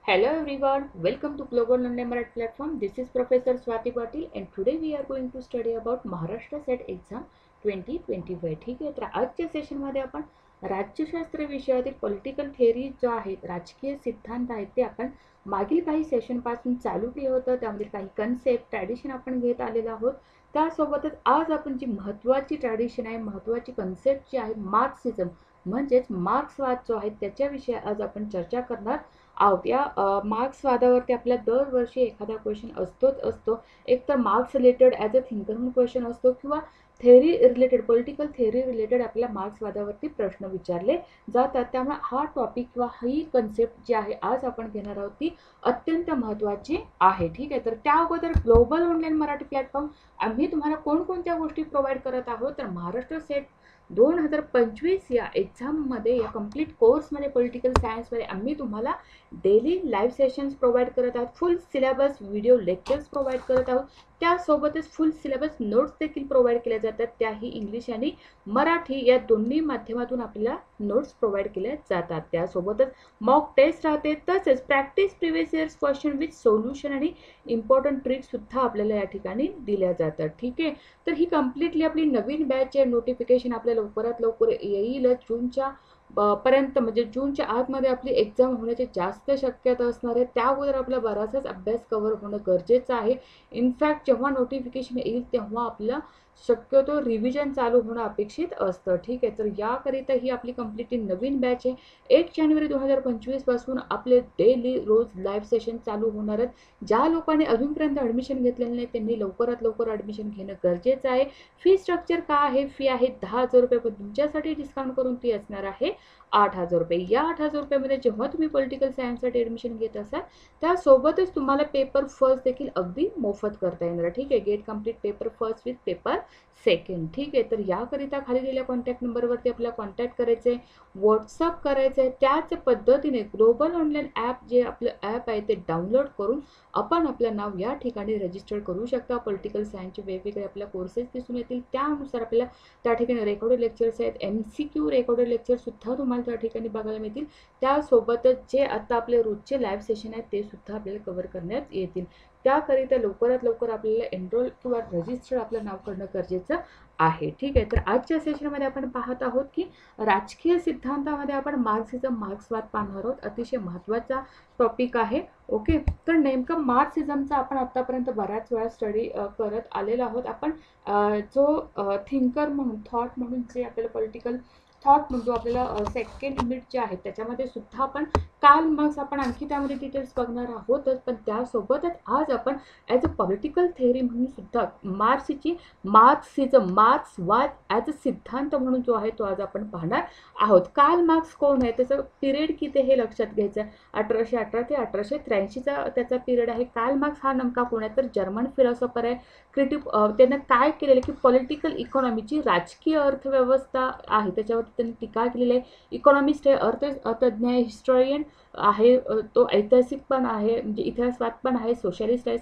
Hello everyone, welcome to Global Learning Marathi platform. This is Professor Swati Patil and today we are going to study about Maharashtra SET exam 2025. ठीक आहे, तर आजच्या सेशनमध्ये आपण राज्यशास्त्र विषयातील पॉलिटिकल थिअरी जो आहेत, राजकीय सिद्धांत आहेत ते आपण मागील काही सेशनपासून चालू केलं होतं. त्यामध्ये काही कन्सेप्ट ट्रॅडिशन आपण घेत आलेलो आहोत. त्यासोबतच आज आपण जी महत्त्वाची ट्रॅडिशन आहे, महत्त्वाची कन्सेप्ट जी आहे मार्क्सिझम म्हणजेच मार्क्सवाद जो आहे त्याच्याविषयी आज आपण चर्चा करणार आहोत. या मार्क्सवादावरती आपल्या दरवर्षी एखादा क्वेश्चन असतोच असतो. एक तर marks related as a thinker म्हणून क्वेश्चन असतो किंवा theory related political theory related आपल्या मार्क्सवादावरती प्रश्न विचारले जातात. त्यामुळे हा टॉपिक किंवा ही कन्सेप्ट जी आहे आज आपण घेणार आहोत ती अत्यंत महत्त्वाची आहे. ठीक आहे, तर त्या अगोदर ग्लोबल ऑनलाईन मराठी प्लॅटफॉर्म आम्ही तुम्हाला कोणकोणत्या गोष्टी प्रोव्हाइड करत आहोत, तर महाराष्ट्र सेट 2025 या एक्झाममध्ये या कंप्लीट कोर्समध्ये पॉलिटिकल सायन्समध्ये आम्ही तुम्हाला डेली लाईव्ह सेशन्स प्रोव्हाइड करत आहोत. फुल सिलेबस व्हिडिओ लेक्चर्स प्रोव्हाइड करत आहोत. त्यासोबतच फुल सिलेबस नोट्स देखील प्रोव्हाइड केल्या जातात. त्याही इंग्लिश आणि मराठी या दोन्ही माध्यमातून आपल्याला नोट्स प्रोव्हाइड केल्या जातात. त्यासोबतच मॉक टेस्ट राहते, तसेच practice previous years question with solution आणि इम्पॉर्टंट ट्रिक्स सुद्धा आपल्याला या ठिकाणी दिल्या जातात. ठीक आहे, तर ही कम्प्लिटली आपली नवीन बॅच आहे. नोटिफिकेशन आपल्या लवकरात लवकर येईल जूनच्या पर्यंत, म्हणजे जूनच्या आतमध्ये आपली एक्झाम होण्याची जास्त शक्यता असणार आहे. त्या अगोदर आपला बराचसाच अभ्यास कव्हर होणं गरजेचं आहे. इनफॅक्ट जेव्हा नोटिफिकेशन येईल तेव्हा आपलं शक्यतो रिव्हिजन चालू होणं अपेक्षित असतं. ठीक आहे, तर याकरिता ही आपली कम्प्लिटली नवीन बॅच आहे. 1 जानेवारी 2025 पासून आपले डेली रोज लाईव्ह सेशन चालू होणार आहेत. ज्या लोकांनी अजूनपर्यंत ॲडमिशन घेतलेलं नाही त्यांनी लवकरात लवकर ॲडमिशन घेणं गरजेचं आहे. फी स्ट्रक्चर काय आहे? फी आहे 10,000 रुपये, पण तुमच्यासाठी डिस्काउंट करून ती असणार आहे 8,000 रुपये. या 8,000 रुपयामध्ये जेव्हा तुम्ही पॉलिटिकल सायन्ससाठी ॲडमिशन घेत असाल त्यासोबतच तुम्हाला पेपर फर्स्ट देखील अगदी मोफत करता येणार. ठीक आहे, get complete paper first with paper second. ठीक आहे, तर याकरिता खाली दिलेल्या कॉन्टॅक्ट नंबरवरती आपल्याला कॉन्टॅक्ट करायचं आहे, व्हॉट्सअप करायचं आहे. त्याच पद्धतीने ग्लोबल ऑनलाईन ॲप जे आपलं ॲप आहे ते डाउनलोड करून आपण आपलं नाव या ठिकाणी रजिस्टर करू शकता. पॉलिटिकल सायन्सचे वेगवेगळे आपल्या कोर्सेस दिसून येतील. त्यानुसार आपल्याला त्या ठिकाणी रेकॉर्डेड लेक्चर्स आहेत, MCQ रेकॉर्डेड लेक्चरसुद्धा तुम्हाला त्या ठिकाणी बघायला मिळतील. त्यासोबतच जे आता आपले रोजचे लाईव्ह सेशन आहेत ते सुद्धा आपल्याला कव्हर करण्यात येतील. त्याकरिता लवकरात लवकर आपल्याला एनरोल किंवा रजिस्टर आपलं नाव करणं गरजेचं आहे. ठीक आहे, तर आजच्या सेशनमध्ये आपण पाहत आहोत की राजकीय सिद्धांतामध्ये आपण मार्क्सिझम मार्क्सवाद पाहणार आहोत. अतिशय महत्त्वाचा टॉपिक आहे. ओके, तर नेमकं मार्क्सिझमचा आपण आतापर्यंत बऱ्याच वेळा स्टडी करत आलेलो आहोत. आपण जो थिंकर म्हणून थॉट म्हणून जे आपल्याला पॉलिटिकल थॉट म्हणतो आपल्याला सेकंड युनिट जे आहे त्याच्यामध्ये सुद्धा आपण कार्ल मार्क्स आपण आणखी त्यामध्ये डिटेल्स बघणार आहोतच, पण त्यासोबतच आज आपण ॲज अ पॉलिटिकल थेअरी म्हणून सुद्धा मार्क्सिझम मार्क्सवाद ॲज अ सिद्धांत म्हणून जो आहे तो आज आपण पाहणार आहोत. कार्ल मार्क्स कोण आहे, त्याचं पिरियड किती हे लक्षात घ्यायचं आहे. 1818 ते 1883चा त्याचा पिरियड आहे. कार्ल मार्क्स हा नेमका कोण आहे, तर जर्मन फिलॉसॉफर आहे. त्यानं काय केलेलं की पॉलिटिकल इकॉनॉमीची राजकीय अर्थव्यवस्था आहे त्याच्यावरती त्यांनी टीका केलेली आहे. इकॉनॉमिस्ट आहे, अर्थतज्ञ आहे, हिस्टॉरियन आहे, तो ऐतिहासिक पण आहे, म्हणजे इतिहासवाद पण आहे, सोशलिस्ट आहे,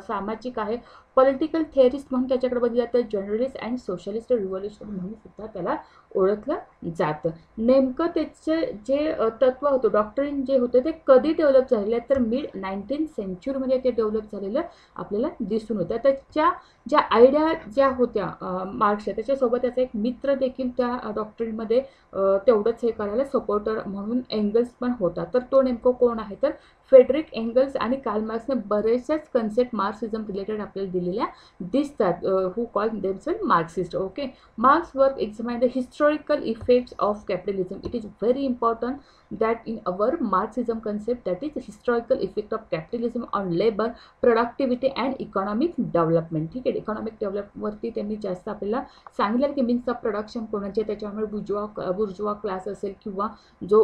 सामाजिक आहे, पॉलिटिकल थेअरिस्ट म्हणून त्याच्याकडे बघितलं जातं, जर्नलिस्ट अँड सोशलिस्ट रिव्होल्युशन म्हणून सुद्धा त्याला ओळखलं जातं. नेमकं त्याचे जे तत्व होतं, डॉक्ट्रिन जे होतं ते कधी डेव्हलप झालेलं आहे, तर मिड 19th सेंच्युरीमध्ये ते डेव्हलप झालेलं आपल्याला दिसून होतं. त्याच्या ज्या आयडिया ज्या होत्या मार्क्सच्या त्याच्यासोबत त्याचा एक मित्र देखील त्या डॉक्ट्रिनमध्ये तेवढंच हे करायला सपोर्टर म्हणून एंगल्स पण होता. तर तो नेमकं कोण आहे, तर फेडरिक एंगल्स आणि कार्ल मार्क्सने बरेचशाच कन्सेप्ट मार्क्सिझम रिलेटेड आपल्याला दिलेल्या दिसतात. Who call themselves Marxist. Okay, Marx work examine the historical effects of capitalism. It is very important that in our Marxism concept, that is historical effect of capitalism on labor, productivity and economic development. ठीक आहे, economic डेव्हलपवरती त्यांनी जास्त आपल्याला सांगितलं की means of production कोणाचे, त्याच्यामुळे बुर्जुआ class असेल किंवा जो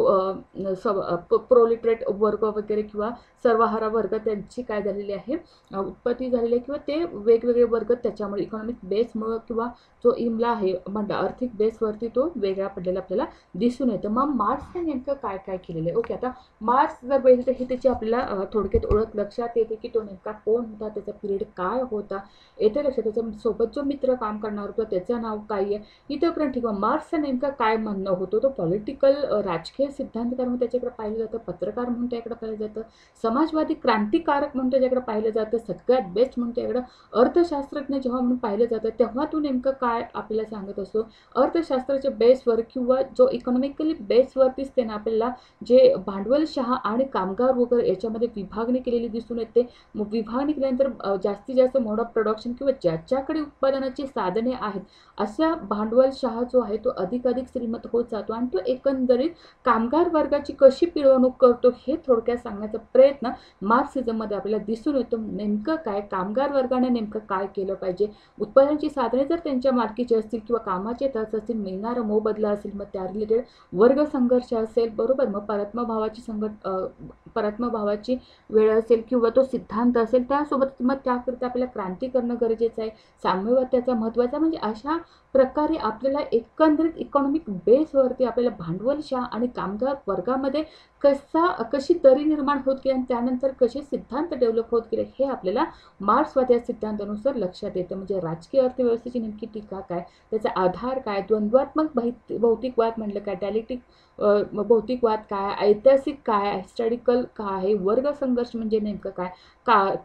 प्रोलिटरेट वर्ग वगैरे किंवा सर्वहारा वर्ग त्यांची काय झालेली आहे उत्पत्ती झालेली आहे, किंवा ते वेगवेगळे वर्ग त्याच्यामुळे इकॉनॉमिक बेसमुळं किंवा जो इमला आहे म्हणजे आर्थिक बेसवरती तो वेगळा पडलेला आपल्याला दिसून येतं. मग मार्क्सने नेमकं काय काय काय केलेलं आहे. ओके, आता मार्क्स जर बघितलं तर हे त्याची आपल्याला थोडक्यात ओळख लक्षात येते की तो नेमका कोण होता, त्याचा पिरियड काय होता, येते लक्षात. त्याच्या सोबत जो मित्र काम करणार होता त्याचं नाव काय आहे, इथंपर्यंत ठीक आहे. मार्क्सचं नेमका काय म्हणणं होतं, तो पॉलिटिकल राजकीय सिद्धांतकार म्हणून त्याच्याकडे पाहिलं जातं, पत्रकार म्हणून त्याकडे पाहिलं जातं, समाजवादी क्रांतिकारक म्हणून त्याच्याकडे पाहिलं जातं, सगळ्यात बेस्ट म्हणून त्याकडे अर्थशास्त्रज्ञ जेव्हा म्हणून पाहिलं जातं तेव्हा तो नेमकं काय आपल्याला सांगत असतो. अर्थशास्त्राच्या बेसवर किंवा जो इकॉनॉमिकली बेसवरतीच त्यानं आपल्याला जे भांडवलशाह आणि कामगार वगैरे याच्यामध्ये विभागणी केलेली दिसून येते. मग विभागणी केल्यानंतर जास्तीत जास्त मोड ऑफ प्रोडक्शन किंवा ज्याच्याकडे उत्पादनाची साधने आहेत असा भांडवलशाह जो आहे तो अधिकाधिक श्रीमंत होत जातो आणि तो एकंदरीत कामगार वर्गाची कशी पिळवणूक करतो हे थोडक्यात सांगण्याचा प्रयत्न मार्क्सिझममध्ये आपल्याला दिसून येतो. नेमकं काय कामगार वर्गाने नेमकं काय केलं पाहिजे, उत्पादनाची साधने जर त्यांच्या मालकीची असतील किंवा कामाचे तास असतील, मिळणारा मोबदला असेल, मग त्या रिलेटेड वर्ग संघर्ष असेल, बरोबर, मग परत्मभावाची वेळ असेल किंवा तो सिद्धांत असेल, त्यासोबत मग त्याकरिता आपल्याला क्रांती करणं गरजेचं आहे, साम्यवाद महत्त्वाचा. म्हणजे अशा प्रकारे आपल्याला एकंदरीत इकॉनॉमिक बेसवरती आपल्याला भांडवलशाह आणि कामगार वर्गामध्ये कशी दरी निर्माण होत गेली आणि त्यानंतर कसे सिद्धांत डेव्हलप होत गेले हे आपल्याला मार्क्सवादी सिद्धांतानुसार लक्षात येतं. म्हणजे राजकीय अर्थव्यवस्थेची नेमकी टीका काय, त्याचा आधार काय, द्वंद्वात्मक भौतिकवाद म्हटलं काय, डायलेक्टिक भौतिकवाद काय, ऐतिहासिक काय, हिस्टॉरिकल काय आहे, वर्ग संघर्ष म्हणजे नेमकं काय,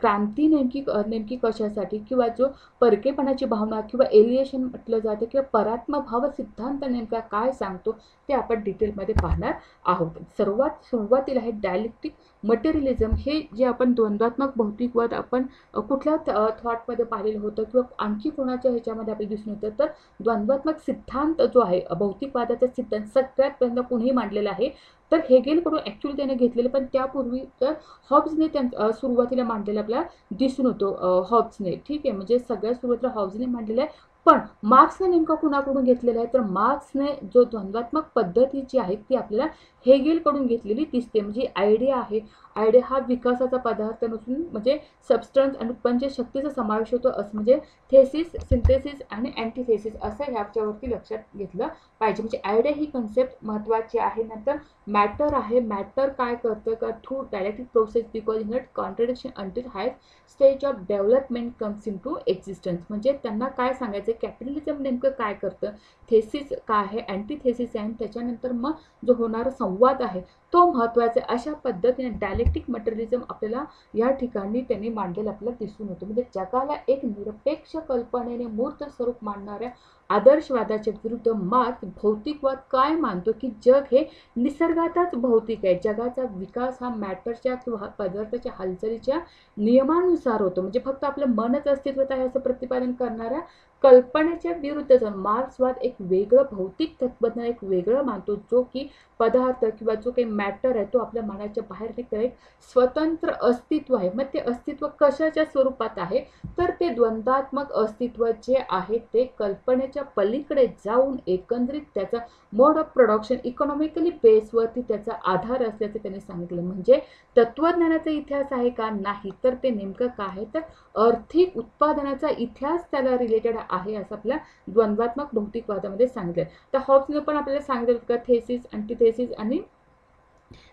क्रांती नेमकी कशासाठी, किंवा जो परकेपणाची भावना किंवा एलिएशन म्हटलं जातं किंवा परात्मभाव सिद्धांत नेमका काय सांगतो ते आपण डिटेलमध्ये पाहणार आहोत. सर्वात सुरुवातीला आहे डायलेक्टिक मटेरियलिझम. हे जे आपण द्वंद्वात्मक भौतिकवाद आपण कुठल्या थॉटमध्ये पाहिलेलं होतं किंवा आणखी कोणाच्या ह्याच्यामध्ये आपल्याला दिसून येतं, तर द्वंद्वात्मक सिद्धांत जो आहे भौतिकवादाचा सिद्धांत सगळ्यात पहिल्यांदा कुणीही मांडलेला आहे तर हेगेलकडून ॲक्च्युली त्याने घेतलेले, पण त्यापूर्वी तर हॉब्सने सुरुवातीला मांडलेला आपल्याला दिसून होतो. हॉब्सने, ठीक आहे, म्हणजे सगळ्यात सुरुवातीला हॉब्सने मांडलेलं आहे. पण मार्क्सने नेमका कुणाकडून घेतलेला आहे, तर मार्क्सने जो द्वंद्वात्मक पद्धती जी आहे ती आपल्याला हेगेलकडून घेतलेली दिसते. म्हणजे आयडिया आहे, आयडिया हा विकासाचा पदार्थ नसून म्हणजे सबस्टन्स आणि उत्पन्न शक्तीचा समावेश होतो, असं म्हणजे थेसिस, सिंथेसिस आणि अँटीथेसिस असं ह्याच्यावरती लक्षात घेतलं पाहिजे. म्हणजे आयडिया ही कन्सेप्ट महत्त्वाची आहे. नंतर मॅटर आहे, मॅटर काय करतं का through dialectic process because in contradiction until high stage of development comes into existence. म्हणजे त्यांना काय सांगायचं, कॅपिटलिझम नेमकं काय करतं, थेसिस काय आहे, अँटीथेसिस आहे, आणि त्याच्यानंतर मग जो होणारा संवाद आहे तो महत्त्वाचा आहे. अशा पद्धतीने डायलेक्टिक मटेरियलिझम आपल्याला या ठिकाणी त्यांनी मांडलेलं आपल्याला दिसून होतं. म्हणजे जगाला एक निरपेक्ष कल्पनेने मूर्त स्वरूप मांडणाऱ्या आदर्शवादाच्या विरुद्ध मार्क्स भौतिकवाद काय मानतो की जग हे निसर्गातच भौतिक आहे, जगाचा विकास हा मॅटरच्या किंवा पदार्थाच्या हालचालीच्या नियमानुसार होतो. म्हणजे फक्त आपलं मनच अस्तित्वात आहे असं प्रतिपादन करणाऱ्या कल्पनेच्या विरुद्ध जाऊन मार्क्सवाद एक वेगळं भौतिक तत्वज्ञान एक वेगळं मानतो, जो की पदार्थ किंवा जो काही मॅटर आहे तो आपल्या मनाच्या बाहेर निघतं एक स्वतंत्र अस्तित्व आहे. मग ते अस्तित्व कशाच्या स्वरूपात आहे, तर ते द्वंद्वात्मक अस्तित्व जे आहे ते कल्पनेच्या पलीकडे जाऊन एकंदरीत त्याचा मोड ऑफ प्रोडक्शन इकॉनॉमिकली बेसवरती त्याचा आधार असल्याचं त्यांनी सांगितलं. म्हणजे तत्वज्ञानाचा इतिहास आहे का, नाही, तर ते नेमकं काय आहे, तर आर्थिक उत्पादनाचा इतिहास त्याला रिलेटेड आहे असं आपल्या द्वंद्वात्मक भौतिकवादामध्ये सांगितलं. तर हॉब्सने पण आपल्याला सांगितलं का थेसिस, अँटीथेसिस आणि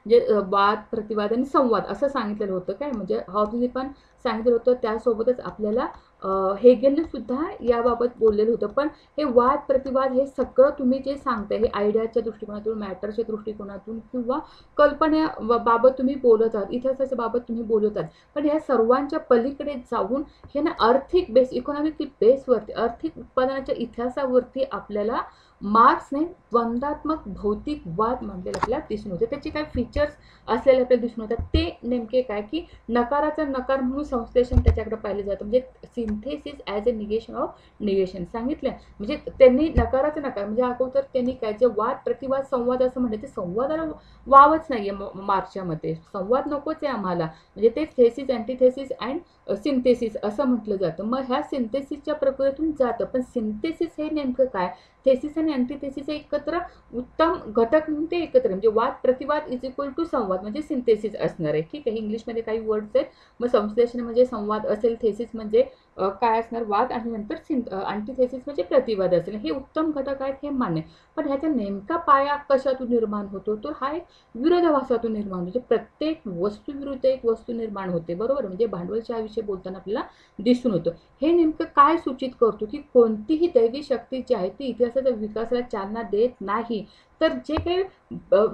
जे वाद, प्रतिवाद आणि संवाद असं सांगितलेलं होतं. काय म्हणजे हॉब्सने पण सांगितलं होतं, त्यासोबतच आपल्याला हेगेलने सुद्धा याबाबत बोललेलं होतं. पण हे वाद प्रतिवाद हे सगळं तुम्ही जे सांगताय हे आयडियाच्या दृष्टिकोनातून, मॅटरच्या दृष्टिकोनातून किंवा कल्पनेबाबत तुम्ही बोलत आहात, इतिहासाच्या बाबत तुम्ही बोलत आहात, पण ह्या सर्वांच्या पलीकडे जाऊन हे ना आर्थिक बेस, इकॉनॉमिक बेसवरती, आर्थिक उत्पादनाच्या इतिहासावरती आपल्याला मार्क्सने द्वंद्वात्मक भौतिकवाद म्हणलेलं आपल्याला दिसून होते. त्याचे काय फीचर्स असलेले आपल्याला दिसून होतात ते नेमके काय की नकाराचा नकार म्हणून संश्लेषण त्याच्याकडे पाहिलं जातं. म्हणजे synthesis as a negation of negation सांगितलं. म्हणजे त्यांनी नकाराचा नकार म्हणजे अगोदर त्यांनी काय जे वाद प्रतिवाद संवाद असं म्हणते ते संवादाला वावच नाही आहे मार्क्सच्या मते, संवाद नकोच आहे आम्हाला, म्हणजे ते थेसिस, अँटीथेसिस अँड सिंथेसिस असं म्हटलं जातं. मग ह्या सिंथेसिसच्या प्रक्रियेतून जातं, पण सिंथेसिस हे नेमकं काय, थेसिस आणि अँटीथेसिस एकत्र उत्तम घटक म्हणून ते एकत्र, म्हणजे वाद प्रतिवाद इज इक्वल टू संवाद म्हणजे सिंथेसिस असणार आहे. ठीक आहे, इंग्लिशमध्ये काही वर्ड्स आहेत, मग संश्लेषण म्हणजे संवाद असेल, थेसिस म्हणजे काय असणार, वाद आणि नंतर अँटिथेसिस म्हणजे प्रतिवाद असेल. हे उत्तम घटक आहेत, हे मान्य. पण ह्याचा नेमका पाया कशातून निर्माण होतो, तर हा एक विरोधाभासातून निर्माण होतो. प्रत्येक वस्तू विरुद्ध एक वस्तू निर्माण होते, बरोबर. म्हणजे भांडवलशाहीविषयी बोलताना आपल्याला दिसून होतं. हे नेमकं काय सूचित करतो, की कोणतीही दैवी शक्ती जी आहे ती इतिहासाच्या विकासाला चालना देत नाही, तर जे काही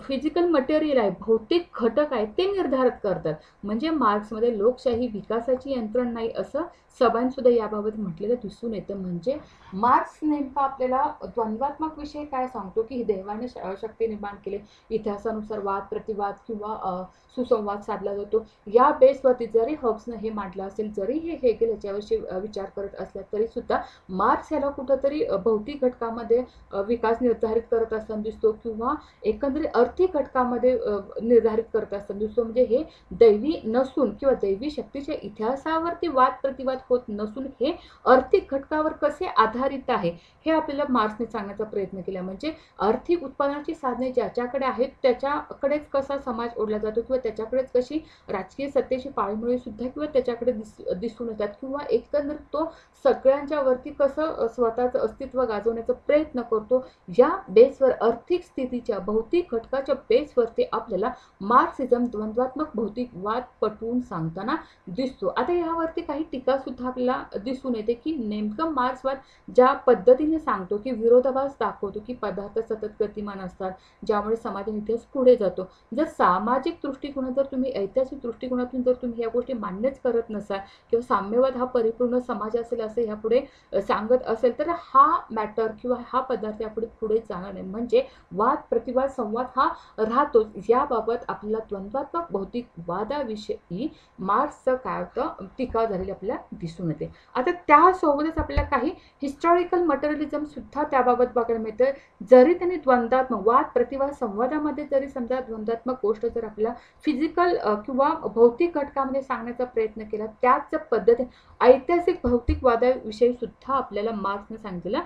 फिजिकल मटेरियल आहे, भौतिक घटक आहेत, ते निर्धारित करतात. म्हणजे मार्क्समध्ये लोकशाही विकासाची यंत्रणा नाही असं सभान सुद्धा याबाबत म्हटलेलं दिसून येतं. म्हणजे मार्क्स नेमका आपल्याला द्वंद्वात्मक विषय काय सांगतो, की देवाने शक्ती निर्माण केले, इतिहासानुसार वाद प्रतिवाद किंवा सुसंवाद साधला जातो. या बेसवरती जरी हॉब्सनं हे मांडलं असेल, जरी हे हेगेल याच्याविषयी विचार करत असला तरी सुद्धा मार्क्स याला कुठंतरी भौतिक घटकामध्ये विकास निर्धारित करत असताना दिसतो, किंवा एकंदरीत आर्थिक घटकामध्ये निर्धारित करत असताना दिसतो. म्हणजे हे दैवी नसून किंवा दैवी शक्तीच्या इतिहासावरती वाद प्रतिवाद होत नसून हे आर्थिक घटकावर कसे आधारित आहे हे आपल्याला मार्क्सने सांगण्याचा प्रयत्न केला. म्हणजे आर्थिक उत्पादनाची साधने ज्याच्याकडे आहेत त्याच्याकडेच कसा समाज ओढला जातो, किंवा त्याच्याकडेच कशी राजकीय सत्तेची पाळीमुळे सुद्धा किंवा त्याच्याकडे दिसून येतात, किंवा एकंदरीत तो सगळ्यांच्या वरती कसं स्वतःचं अस्तित्व गाजवण्याचा प्रयत्न करतो. या बेसवर आर्थिक स्थितीच्या भौतिक घटकाच्या बेसवरती आपल्याला मार्क्सिझम द्वंद्वात्मक भौतिकवाद पटवून सांगताना दिसतो. आता यावरती काही टीका सुद्धा आपल्याला दिसून येते, की नेमकं मार्क्सवाद ज्या पद्धतीने सांगतो, की विरोधाभास दाखवतो, की पदार्थ सतत गतिमान असतात, ज्यामुळे समाजाने इतिहास पुढे जातो. जर सामाजिक दृष्टिकोन, जर तुम्ही ऐतिहासिक दृष्टिकोनातून जर तुम्ही या गोष्टी मान्यच करत नसाल, किंवा साम्यवाद हा परिपूर्ण समाज असेल असं यापुढे सांगत असेल, तर हा मॅटर किंवा हा पदार्थ यापुढे पुढे जाणार नाही. म्हणजे वाद प्रतिवाद संवाद हा राहतोच. याबाबत आपल्याला द्वंद्वात्मक भौतिकवादाविषयी मार्क्सचं काय होतं टीका झालेली आपल्याला दिसून येते. आता त्यासोबतच आपल्याला काही हिस्टॉरिकल मटेरियलिझम सुद्धा त्याबाबत बघायला मिळतं. जरी त्यांनी द्वंद्वात्मक वाद प्रतिवाद संवादामध्ये जरी समजा द्वंद्वात्मक गोष्ट जर आपल्याला फिजिकल किंवा भौतिक घटकामध्ये सांगण्याचा प्रयत्न केला, त्याच पद्धतीने ऐतिहासिक भौतिकवादाविषयी सुद्धा आपल्याला मार्क्सने सांगितलेलं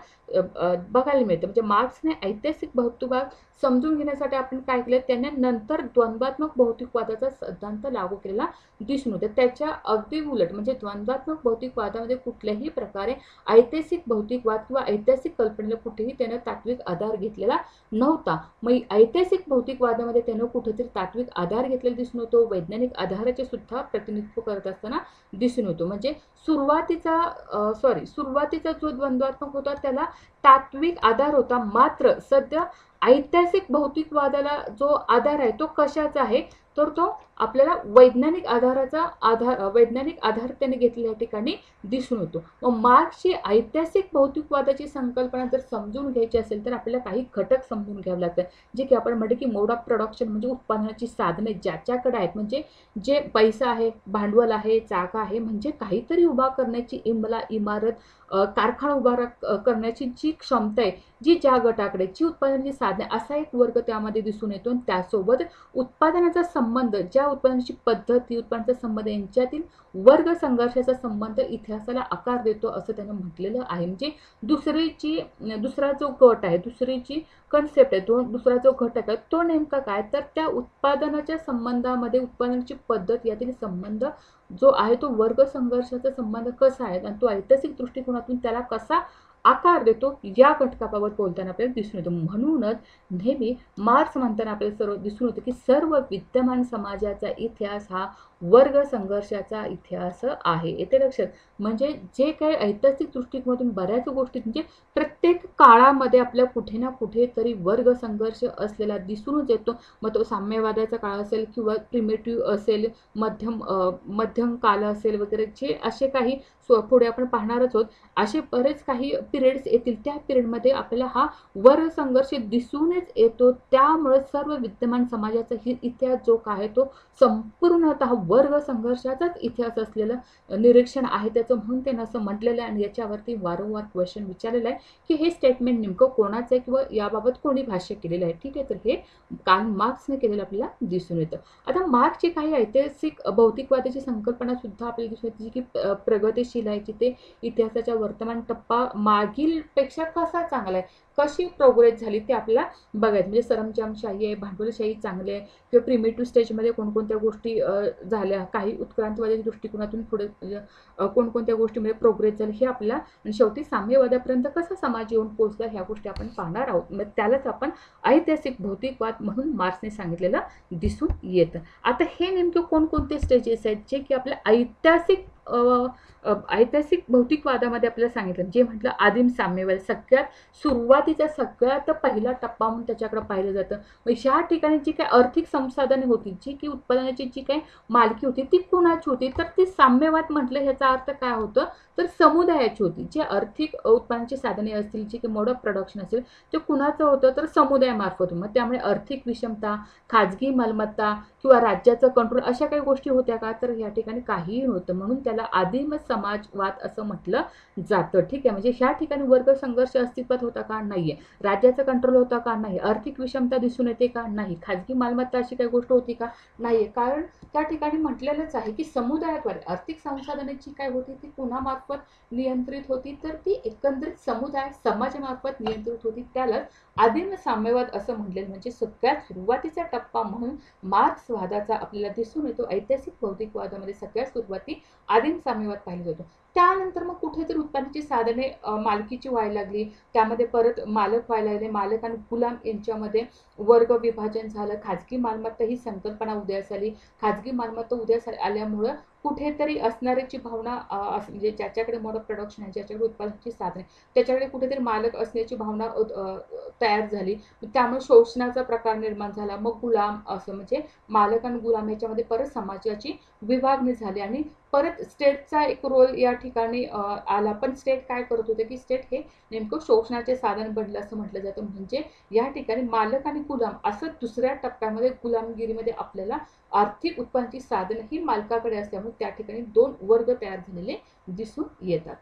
बघायला मिळतं. म्हणजे मार्क्सने ऐतिहासिक भौतिकवाद समजून घेण्यासाठी आपण काय केलं, त्याने नंतर द्वंद्वात्मक भौतिकवादाचा सिद्धांत लागू केलेला दिसून होतं. त्याच्या अगदी उलट म्हणजे द्वंद्वात्मक भौतिकवादामध्ये कुठल्याही प्रकारे ऐतिहासिक भौतिकवाद किंवा ऐतिहासिक कल्पनेला कुठेही त्यानं तात्विक आधार घेतलेला नव्हता. मग ऐतिहासिक भौतिकवादामध्ये त्यानं कुठेतरी तात्विक आधार घेतलेला दिसून होतो, वैज्ञानिक आधाराचे सुद्धा प्रतिनिधित्व करत असताना दिसून होतो. म्हणजे सुरुवातीचा जो द्वंद्वात्मक होता त्याला तात्विक आधार होता, मात्र सध्या ऐतिहासिक भौतिकवादाला जो आधार आहे तो कशाचा आहे, तर तो आपल्याला वैज्ञानिक आधार त्याने घेतलेल्या ठिकाणी दिसून होतो. मग मार्क्सची ऐतिहासिक भौतिकवादाची संकल्पना जर समजून घ्यायची असेल तर आपल्याला काही घटक समजून घ्यावे लागतात, जे की आपण म्हणतो की मोड ऑफ प्रोडक्शन म्हणजे उत्पादनाची साधने ज्याच्याकडे आहेत, म्हणजे जे पैसा आहे, भांडवल आहे, जागा आहे, म्हणजे काहीतरी उभा करण्याची इमारत, कारखाना उभा करण्याची जी क्षमता आहे, जी ज्या गटाकडे, जी उत्पादनाची साधने, असा एक वर्ग त्यामध्ये दिसून येतो. आणि त्यासोबत उत्पादनाचा संबंध, ज्या उत्पादनाची पद्धती, उत्पादनाचा संबंध यांच्यातील वर्ग संघर्षाचा संबंध इतिहासाला आकार देतो असं त्यानं म्हटलेलं आहे. म्हणजे दुसरा जो गट आहे, दुसरी जी कन्सेप्ट आहे, दुसरा जो घटक आहे तो नेमका काय, तर त्या उत्पादनाच्या संबंधामध्ये उत्पादनाची पद्धत यातील संबंध जो आहे तो वर्ग संघर्षाचा संबंध कसा आहे आणि तो ऐतिहासिक दृष्टिकोनातून त्याला कसा आकार देतो, या घटकाबाबत बोलताना आपल्याला दिसून येतो. म्हणूनच नेहमी मार्क्स म्हणताना आपल्याला सर्व दिसून होतं की सर्व विद्यमान समाजाचा इतिहास हा वर्ग संघर्षाचा इतिहास आहे. येते लक्षात. म्हणजे जे काही ऐतिहासिक दृष्टिकोनातून बऱ्याच गोष्टी, म्हणजे प्रत्येक काळामध्ये आपल्या कुठे ना कुठे तरी वर्ग संघर्ष असलेला दिसूनच येतो. मग तो साम्यवादाचा काळ असेल किंवा प्रिमेटिव्ह असेल, मध्यम काल असेल वगैरे, जे असे काही पुढे आपण पाहणारच आहोत, असे बरेच काही पिरियड्स येतील. त्या पिरियडमध्ये आपल्याला हा वर्ग संघर्ष दिसूनच येतो. त्यामुळे सर्व विद्यमान समाजाचा इतिहास जो काय तो संपूर्णतः वर्ग संघर्षाचाच इतिहास असलेलं निरीक्षण आहे त्याचं, म्हणून त्यांना असं म्हटलेलं आहे. आणि याच्यावरती वारंवार क्वेश्चन विचारलेला आहे की हे स्टेटमेंट नेमकं कोणाचं आहे किंवा याबाबत कोणी भाष्य केलेलं आहे. ठीक आहे, तर हे कार्ल मार्क्सने केलेलं आपल्याला दिसून येतं. आता मार्क्सची काही ऐतिहासिक भौतिकवादाची संकल्पना सुद्धा आपल्याला दिसून येते, जी की प्रगतिशील आहे, जिथे इतिहासाच्या वर्तमान टप्पा मागील पेक्षा कसा चांगला आहे, कशी प्रोग्रेस झाली ते आपल्याला बघायचं. म्हणजे सरंजामशाही आहे, भांडवलशाही चांगली आहे, किंवा प्रिमेटिव्ह स्टेजमध्ये कोणकोणत्या गोष्टी झाल्या, काही उत्क्रांतवादी दृष्टिकोनातून पुढे कोणकोणत्या गोष्टीमध्ये प्रोग्रेस झाली हे आपल्याला, आणि शेवटी साम्यवादापर्यंत कसा समाज येऊन पोहोचला ह्या गोष्टी आपण पाहणार आहोत. मग त्यालाच आपण ऐतिहासिक भौतिकवाद म्हणून मार्क्सने सांगितलेलं दिसून येतं. आता हे नेमके कोणकोणते स्टेजेस आहेत जे की आपल्या ऐतिहासिक भौतिकवादामध्ये आपल्याला सांगितलं. जे म्हटलं आदिम साम्यवाद, सगळ्यात सुरुवातीचा सगळ्यात पहिला टप्पा म्हणून त्याच्याकडे पाहिलं जातं. मग ह्या ठिकाणी जी काही आर्थिक संसाधने होती, जी की उत्पादनाची जी काही मालकी होती ती कुणाची होती, तर ती साम्यवाद म्हटलं ह्याचा अर्थ काय होतं, तर समुदायाची होती. जे आर्थिक उत्पन्नाची साधने असतील, जे की मोड ऑफ प्रोडक्शन असेल, ते कुणाचं होतं, तर समुदायामार्फत. मग त्यामुळे आर्थिक विषमता, खाजगी मालमत्ता किंवा राज्याचं कंट्रोल अशा काही गोष्टी होत्या का, तर या ठिकाणी काहीही नव्हतं. म्हणून त्याला आदिम समाजवाद असं म्हटलं जातं. ठीक आहे, म्हणजे ह्या ठिकाणी वर्ग संघर्ष अस्तित्वात होता का, नाहीये. राज्याचा कंट्रोल होता का, नाही. आर्थिक विषमता दिसून येते का, नाही. खाजगी मालमत्ता अशी काही गोष्ट होती का, नाहीये. कारण त्या ठिकाणी म्हटलेलंच आहे की समुदायाद्वारे आर्थिक संसाधनाची काय होती, ती कुणामार्फत नियंत्रित होती, तर ती एकंदरीत समुदाय समाजामार्फत नियंत्रित होती. त्यालाच आदिम साम्यवाद असं म्हटलेलं. म्हणजे सगळ्यात सुरुवातीचा टप्पा म्हणून मार्क्सवादाचा आपल्याला दिसून येतो. ऐतिहासिक भौतिकवादामध्ये सगळ्यात सुरुवाती आदिम साम्यवाद पाहिलं जातो. त्यानंतर मग कुठेतरी उत्पन्नाची साधने मालकीची व्हायला लागली, त्यामध्ये परत मालक व्हायला लागले, मालक आणि गुलाम यांच्यामध्ये वर्ग विभाजन झालं, खाजगी मालमत्ता ही संकल्पना उदयास आली. खाजगी मालमत्ता उदयास आल्यामुळं कुठेतरी असणाऱ्याची भावना म्हणजे ज्याच्याकडे मोड ऑफ प्रोडक्शन आहे, ज्याच्याकडे उत्पादनाची साधने, त्याच्याकडे कुठेतरी मालक असण्याची भावना तयार झाली. त्यामुळे शोषणाचा प्रकार निर्माण झाला. मग गुलाम असं म्हणजे मालक आणि गुलाम याच्यामध्ये परत समाजाची विभागणी झाली, आणि परत स्टेटचा एक रोल या ठिकाणी आला. पण स्टेट काय करत होते, की स्टेट हे नेमकं शोषणाचे साधन बनलं असं म्हटलं जातं. म्हणजे या ठिकाणी मालक आणि गुलाम असं दुसऱ्या टप्प्यामध्ये गुलामगिरीमध्ये आपल्याला आर्थिक उत्पन्नाची साधन ही मालकाकडे असल्यामुळे त्या ठिकाणी दोन वर्ग तयार झालेले दिसून येतात.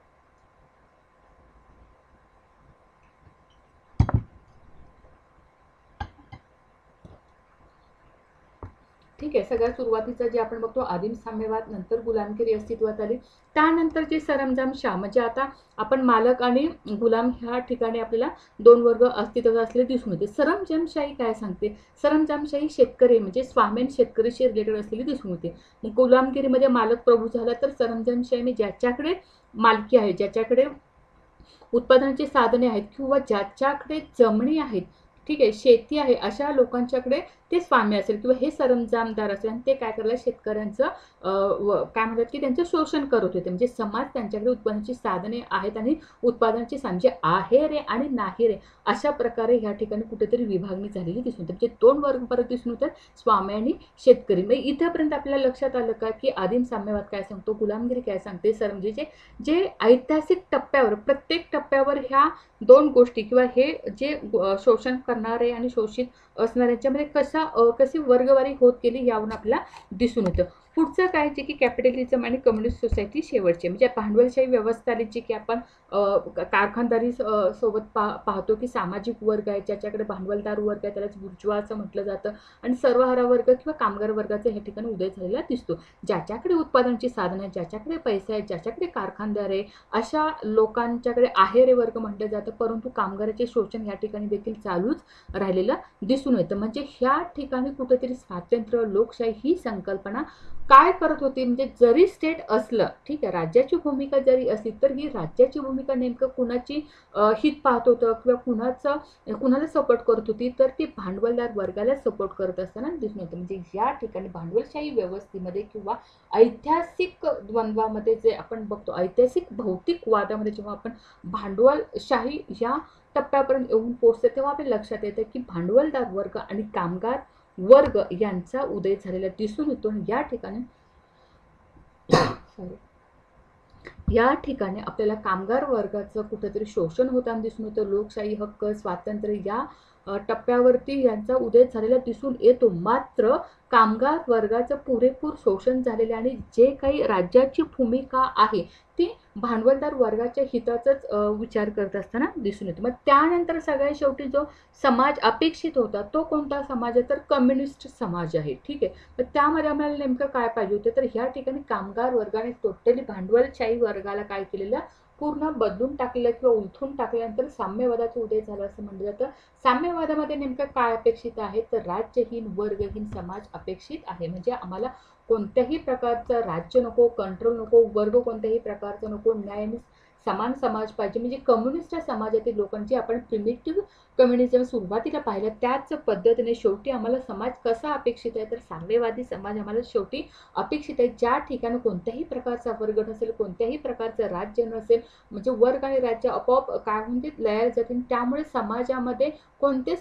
ठीक आहे, सगळ्यात सुरुवातीचं जे आपण बघतो आदिम साम्यवाद, नंतर गुलामगिरी अस्तित्वात आली. त्यानंतर जे सरंजामशाह, म्हणजे आता आपण मालक आणि गुलाम ह्या ठिकाणी आपल्याला दोन वर्ग अस्तित्वात असलेले दिसून येते. सरंजामशाही काय सांगते, सरंजामशाही शेतकरी म्हणजे स्वामीन शेतकरीशी रिलेटेड असलेली दिसून येते. गुलामगिरीमध्ये मालक प्रभू झाला, तर सरंजामशाही ज्याच्याकडे मालकी आहे, ज्याच्याकडे उत्पादनाची साधने आहेत, किंवा ज्याच्याकडे जमिनी आहेत, ठीक आहे, शेती आहे, अशा लोकांच्याकडे ते स्वामी असेल किंवा हे सरंजामदार असेल, आणि ते काय करायला शेतकऱ्यांचं काय म्हणतात की त्यांचं शोषण करत होते. म्हणजे समाज त्यांच्याकडे उत्पन्नाची साधने आहेत आणि उत्पादनाची म्हणजे आहे रे आणि नाही रे अशा प्रकारे ह्या ठिकाणी कुठेतरी विभागणी झालेली दिसून येते. म्हणजे दोन वर्ग परत दिसून येतात, स्वामी आणि शेतकरी. मग इथंपर्यंत आपल्याला लक्षात आलं का की आदिम साम्यवाद काय सांगतो, गुलामगिरी काय सांगते, म्हणजे जे ऐतिहासिक टप्प्यावर प्रत्येक टप्प्यावर ह्या दोन गोष्टी किंवा हे जे शोषण करणारे आणि शोषित असणाऱ्यांच्यामध्ये कशी वर्गवारी होत गेली यावरून आपल्याला दिसून येतं. पुढचं काय, जे की कॅपिटलिझम आणि कम्युनिस्ट सोसायटी शेवटचे, म्हणजे भांडवलशाही व्यवस्था आली, जी की आपण कारखानदारी सोबत पाहतो की सामाजिक वर्ग आहे, ज्याच्याकडे भांडवलदार वर्ग आहे त्यालाच बुर्जुआ असं म्हटलं जातं, आणि सर्वहारा वर्ग किंवा कामगार वर्गाचा या ठिकाणी उदय झालेला दिसतो. ज्याच्याकडे उत्पादनाची साधनं, ज्याच्याकडे पैसा आहे, ज्याच्याकडे कारखानदार आहे, अशा लोकांच्याकडे आहेरे वर्ग म्हटलं जातं. परंतु कामगाराचे शोषण या ठिकाणी देखील चालूच राहिलेलं दिसून येतं. म्हणजे ह्या ठिकाणी कुठेतरी स्वातंत्र्य, लोकशाही ही संकल्पना काय करत होती, म्हणजे जरी स्टेट असलं, ठीक आहे, राज्याची भूमिका जरी असली, तर ही राज्याची भूमिका नेमकं कुणाची हित पाहत होतं किंवा कुणाला सपोर्ट करत होती, तर ती भांडवलदार वर्गाला सपोर्ट करत असताना दिसून येतं. म्हणजे या ठिकाणी भांडवलशाही व्यवस्थेमध्ये किंवा ऐतिहासिक द्वंद्वामध्ये जे आपण बघतो, ऐतिहासिक भौतिकवादामध्ये जेव्हा आपण भांडवलशाही या टप्प्यापर्यंत येऊन पोहोचते, तेव्हा आपल्या लक्षात येतं की भांडवलदार वर्ग आणि कामगार वर्ग यांचा उदय झालेला दिसून येतो. या ठिकाणी या ठिकाणी आपल्याला कामगार वर्गाचं कुठेतरी शोषण होताना दिसून येतं. लोकशाही हक्क, स्वातंत्र्य या टप्प्यावरती यांचा उदय झालेला दिसून येतो. मात्र कामगार वर्गाचं पुरेपूर शोषण झालेले आणि जे काही राज्याची भूमिका आहे ती भांडवलदार वर्गाच्या हिताचाच विचार करत असताना दिसून येतो. मग त्यानंतर सगळ्यात शेवटी जो समाज अपेक्षित होता तो कोणता समाज आहे, तर कम्युनिस्ट समाज आहे. ठीक आहे, तर त्यामध्ये आम्हाला नेमकं काय पाहिजे होतं, तर ह्या ठिकाणी कामगार वर्गाने टोटली भांडवलशाही वर्गाला काय केलेलं, पूर्ण बदलून टाकलेलं किंवा उलथून टाकल्यानंतर साम्यवादाचा उदय झाला असं म्हटलं जातं. साम्यवादामध्ये नेमकं काय अपेक्षित आहे तर राज्यहीन वर्गहीन समाज अपेक्षित आहे. म्हणजे आम्हाला कोणत्याही प्रकारचं राज्य नको, कंट्रोल नको, वर्ग कोणत्याही प्रकारचा नको, न्याय आणि समान समाज पाहिजे. म्हणजे कम्युनिस्ट समाजातील लोकांची आपण प्रिमिटिव्ह कम्युनिझम सुरुवातीला पाहिलं त्याच पद्धतीने शेवटी आम्हाला समाज कसा अपेक्षित आहे तर साम्यवादी समाज आम्हाला शेवटी अपेक्षित आहे. ज्या ठिकाणी कोणत्याही प्रकारचा वर्ग नसेल, कोणत्याही प्रकारचं राज्य नसेल, म्हणजे वर्ग आणि राज्य आपोआप काय म्हणते लयाला जातील. त्यामुळे समाजामध्ये कोणते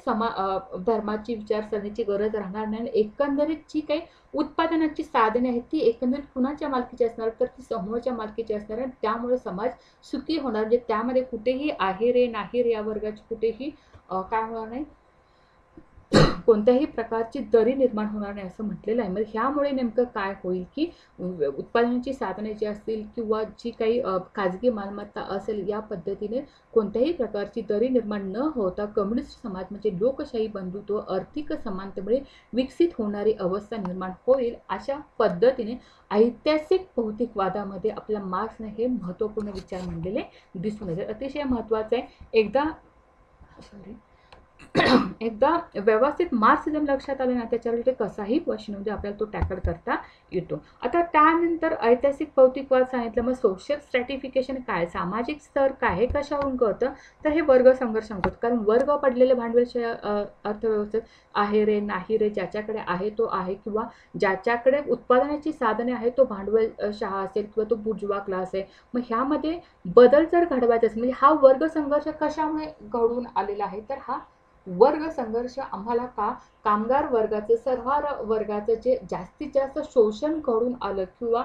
धर्माची विचारसरणीची गरज राहणार नाही. एकंदरीत जी काही उत्पादनाची साधने आहेत ती एकंदरीत कुणाच्या मालकीची असणार तर ती समूहाच्या मालकीची असणार आहे. त्यामुळे समाज सुखी होणार. म्हणजे त्यामध्ये कुठेही आहे रे नाही रे या वर्गाची कुठेही काय होणार नाही, कोणत्याही प्रकारची दरी निर्माण होणार नाही असं म्हटलेलं आहे. मग ह्यामुळे नेमकं काय होईल की उत्पादनाची साधने जी असतील किंवा जी काही खाजगी मालमत्ता असेल या पद्धतीने कोणत्याही प्रकारची दरी निर्माण न होता कम्युनिस्ट समाज म्हणजे लोकशाही बंधुत्व आर्थिक समानतेमुळे विकसित होणारी अवस्था निर्माण होईल. अशा पद्धतीने ऐतिहासिक भौतिकवादामध्ये आपल्या मार्क्सने हे महत्त्वपूर्ण विचार मांडलेले दिसून येतात. अतिशय महत्त्वाचं आहे. एकदा व्यवस्थित मार्क्सिझम लक्षात आलं ना त्याच्यावर ते कसाही क्वेश्चन म्हणजे आपल्याला तो टॅकल करता येतो. आता त्यानंतर ऐतिहासिक भौतिकवाद सांगितलं. मग सोशल स्ट्रॅटिफिकेशन काय, सामाजिक स्तर काय, हे कशावरून कळतं तर हे वर्ग संघर्ष सांगतात. कारण वर्ग पडलेले भांडवलशाही अर्थव्यवस्थेत आहे रे नाही रे, ज्याच्याकडे आहे तो आहे किंवा ज्याच्याकडे उत्पादनाची साधने आहे तो भांडवलशाह असेल किंवा तो बुर्जुआ क्लास आहे. मग ह्यामध्ये बदल जर घडवायचा असेल म्हणजे हा वर्ग संघर्ष कशामुळे घडून आलेला आहे तर हा वर्ग संघर्ष आम्हाला कामगार वर्गाचं सर्वार वर्गाचं जे जास्तीत जास्त शोषण घडून आलं किंवा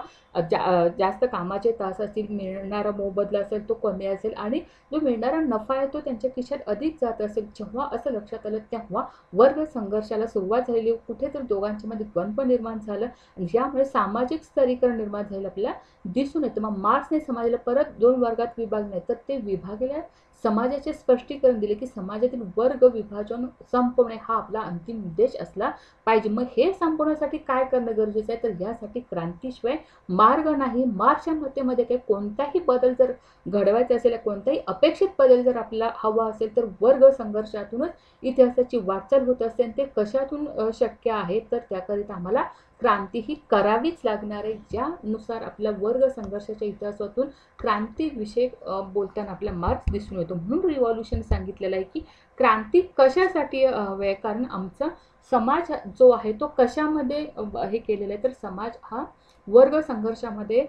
जास्त कामाचे तास असतील, मिळणारा मोबदला असेल तो कमी असेल आणि जो मिळणारा नफा आहे तो त्यांच्या खिशात अधिक जात असेल, जेव्हा असं लक्षात आलं तेव्हा वर्ग संघर्षाला सुरुवात झालेली. कुठेतरी दोघांच्या मध्ये द्वंद्व निर्माण झालं आणि यामुळे सामाजिक स्तरीकरण निर्माण झालेलं आपल्याला दिसून येतं. मग मार्क्सने समाजाला परत 2 वर्गात विभागले तर ते विभागलेल्या समाजाचे स्पष्टीकरण दिले की समाजातील वर्ग विभाजन संपवणे हा आपला अंतिम उद्देश असला पाहिजे. मग हे संपवण्यासाठी काय करणं गरजेचं आहे तर यासाठी क्रांतीशिवाय मार्ग नाही. मार्क्सच्या मतेमध्ये काही कोणताही बदल जर घडवायचा असेल, कोणताही अपेक्षित बदल जर आपल्याला हवा असेल तर वर्ग संघर्षातूनच इतिहासाची वाटचाल होत असते. आणि ते कशातून शक्य आहे तर त्याकरिता आम्हाला क्रांती ही करावीच लागणार आहे. ज्यानुसार आपल्या वर्ग संघर्षाच्या इतिहासातून क्रांतीविषयी बोलताना आपल्या मार्क्स दिसून येतो. म्हणून रिव्हॉल्युशन सांगितलेलं आहे की क्रांती कशासाठी हवी आहे कारण आमचा समाज जो आहे तो कशामध्ये हे केलेलं आहे तर समाज हा वर्ग संघर्षामध्ये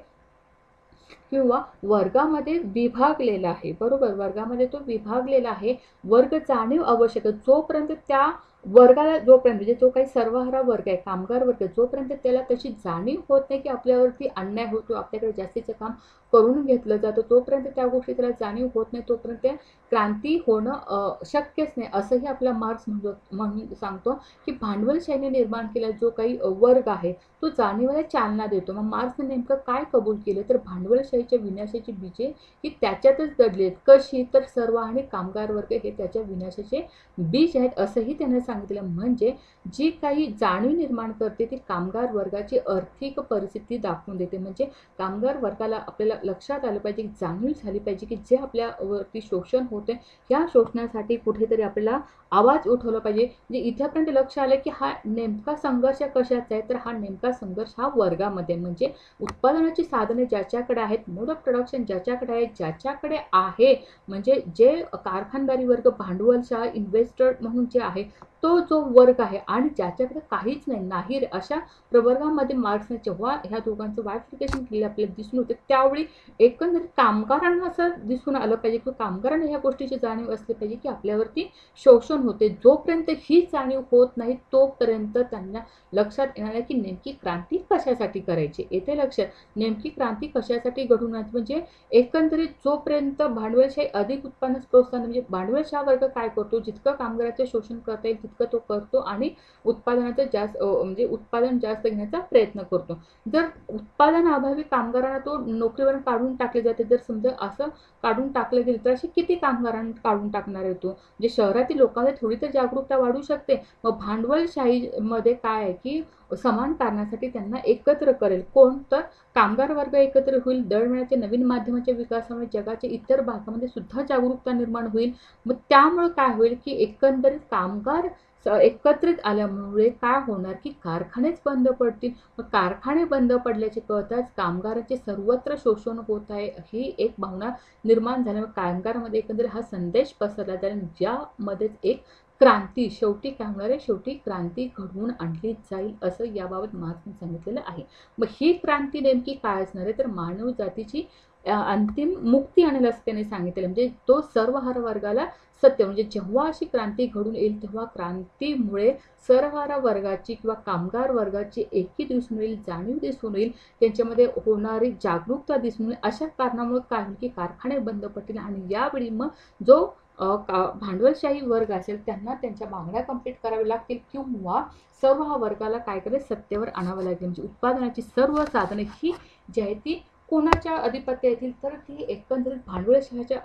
किंवा वर्गामध्ये विभागलेला आहे. बरोबर, वर्गामध्ये तो विभागलेला आहे. वर्ग जाणीव आवश्यक आहे. जोपर्यंत त्या वर्गाला जोपर्यंत म्हणजे जो काही सर्वहारा वर्ग आहे, कामगार वर्ग, जोपर्यंत त्याला तशी जाणीव होत नाही की आपल्यावरती अन्याय होतो, आपल्याकडे जास्तीचं काम करून घेतलं जातं, तोपर्यंत त्या गोष्टी त्याला जाणीव होत नाही, तोपर्यंत क्रांती होणं शक्यच नाही. असंही आपला मार्क्स म्हणून सांगतो की भांडवलशाहीने निर्माण केलेला जो काही वर्ग आहे तो जाणीवाला चालना देतो. मग मार्क्सने नेमकं काय कबूल केलं तर भांडवलशाहीच्या विनाशाची बीजे ही त्याच्यातच दडली आहेत. कशी तर सर्व आणि कामगार वर्ग हे त्याच्या विनाशाचे बीज आहेत असंही त्याने सांगितलं. म्हणजे जी काही जाणीव निर्माण करते ती कामगार वर्गाची आर्थिक परिस्थिती दाखवून देते. म्हणजे कामगार वर्गाला आपल्याला लक्षात आलं पाहिजे, जाणीव झाली पाहिजे की जे आपल्यावरती शोषण होते या शोषणासाठी कुठेतरी आपल्याला आवाज उठवला पाहिजे. म्हणजे इथेपर्यंत लक्ष आलं की हा नेमका संघर्ष कशाचा आहे तर हा नेमका संघर्ष हा वर्गामध्ये म्हणजे उत्पादनाची साधने ज्याच्याकडे आहेत, मोड ऑफ प्रोडक्शन ज्याच्याकडे आहे, ज्याच्याकडे आहे म्हणजे जे कारखानदारी वर्ग, भांडवलशाह, इन्व्हेस्टर म्हणून जे आहे तो जो वर्ग आहे आणि ज्याच्याकडे काहीच नाही अशा प्रवर्गामध्ये मार्क्सने जेव्हा ह्या दोघांचं बायफिकेशन केलं आपल्याला दिसून होते त्यावेळी एकंदरीत कामगारांना असं दिसून आलं पाहिजे की कामगारांना ह्या गोष्टीची जाणीव असली पाहिजे की आपल्यावरती शोषण होते. जोपर्यंत ही जाणीव होत नाही तोपर्यंत त्यांना लक्षात येणार आहे की नेमकी क्रांती कशासाठी करायची. येते लक्षात नेमकी क्रांती कशासाठी घडून आणायची म्हणजे एकंदरीत जोपर्यंत भांडवलशाही अधिक उत्पन्नास प्रोत्साहन म्हणजे भांडवलशाह वर्ग काय करतो, जितकं कामगाराचे शोषण करता येईल तितकं तो करतो आणि उत्पादनाचं जास्त म्हणजे उत्पादन जास्त घेण्याचा प्रयत्न करतो. जर उत्पादनाअभावी कामगारांना तो नोकरीवर काढून टाकले जाते, जर समजा असं काढून टाकलं गेलं तर असे किती कामगारांना काढून टाकणार आहे तो. म्हणजे शहरातील लोकांना समाजामध्ये थोडी तर जागरूकता वाढू शकते. मग भांडवलशाहीमध्ये काय आहे की समान कारणासाठी त्यांना एकत्र करेल कोण, तर कामगार वर्ग एकत्र होईल. दळणवळणाच्या नवीन माध्यमाच्या विकासामुळे जगाच्या इतर भागामध्ये सुद्धा जागरूकता निर्माण होईल. मग त्यामुळे काय होईल की एकंदरीत कामगार एकत्रित आल्यामुळे काय होणार की कारखानेच बंद पडतील. मग कारखाने बंद पडल्याचे कळताच कामगारांचे सर्वत्र शोषण होत आहे ही एक भावना निर्माण झाल्यामुळे कामगारांमध्ये एकंदरीत हा संदेश पसरला जाईल, ज्यामध्ये एक क्रांती शेवटी काय होणार आहे, शेवटी क्रांती घडवून आणली जाईल असं याबाबत मार्क्सने सांगितलेलं आहे. मग ही क्रांती नेमकी काय असणार आहे, तर मानव जातीची अंतिम मुक्ती आणेल असं त्याने सांगितलेलं. म्हणजे तो सर्वहारा वर्गाला सत्य, म्हणजे जेव्हा अशी क्रांती घडून येईल तेव्हा क्रांतीमुळे सर्वहारा वर्गाची किंवा कामगार वर्गाची एकी दिसून येईल, जाणीव दिसून येईल, त्यांच्यामध्ये होणारी जागरूकता दिसून येईल. अशा कारणामुळे काय होईल की कारखाने बंद पडतील आणि यावेळी मग जो भांडवलशाही वर्ग असेल त्यांना त्यांच्या मागण्या कंप्लीट कराव्या लागतील किंवा सर्व हा वर्गाला काय करेल, सत्तेवर आणावं लागेल. म्हणजे उत्पादनाची सर्व साधने ही जी आहे ती कोणाच्या अधिपत्य येतील, तर ती एकंदरीत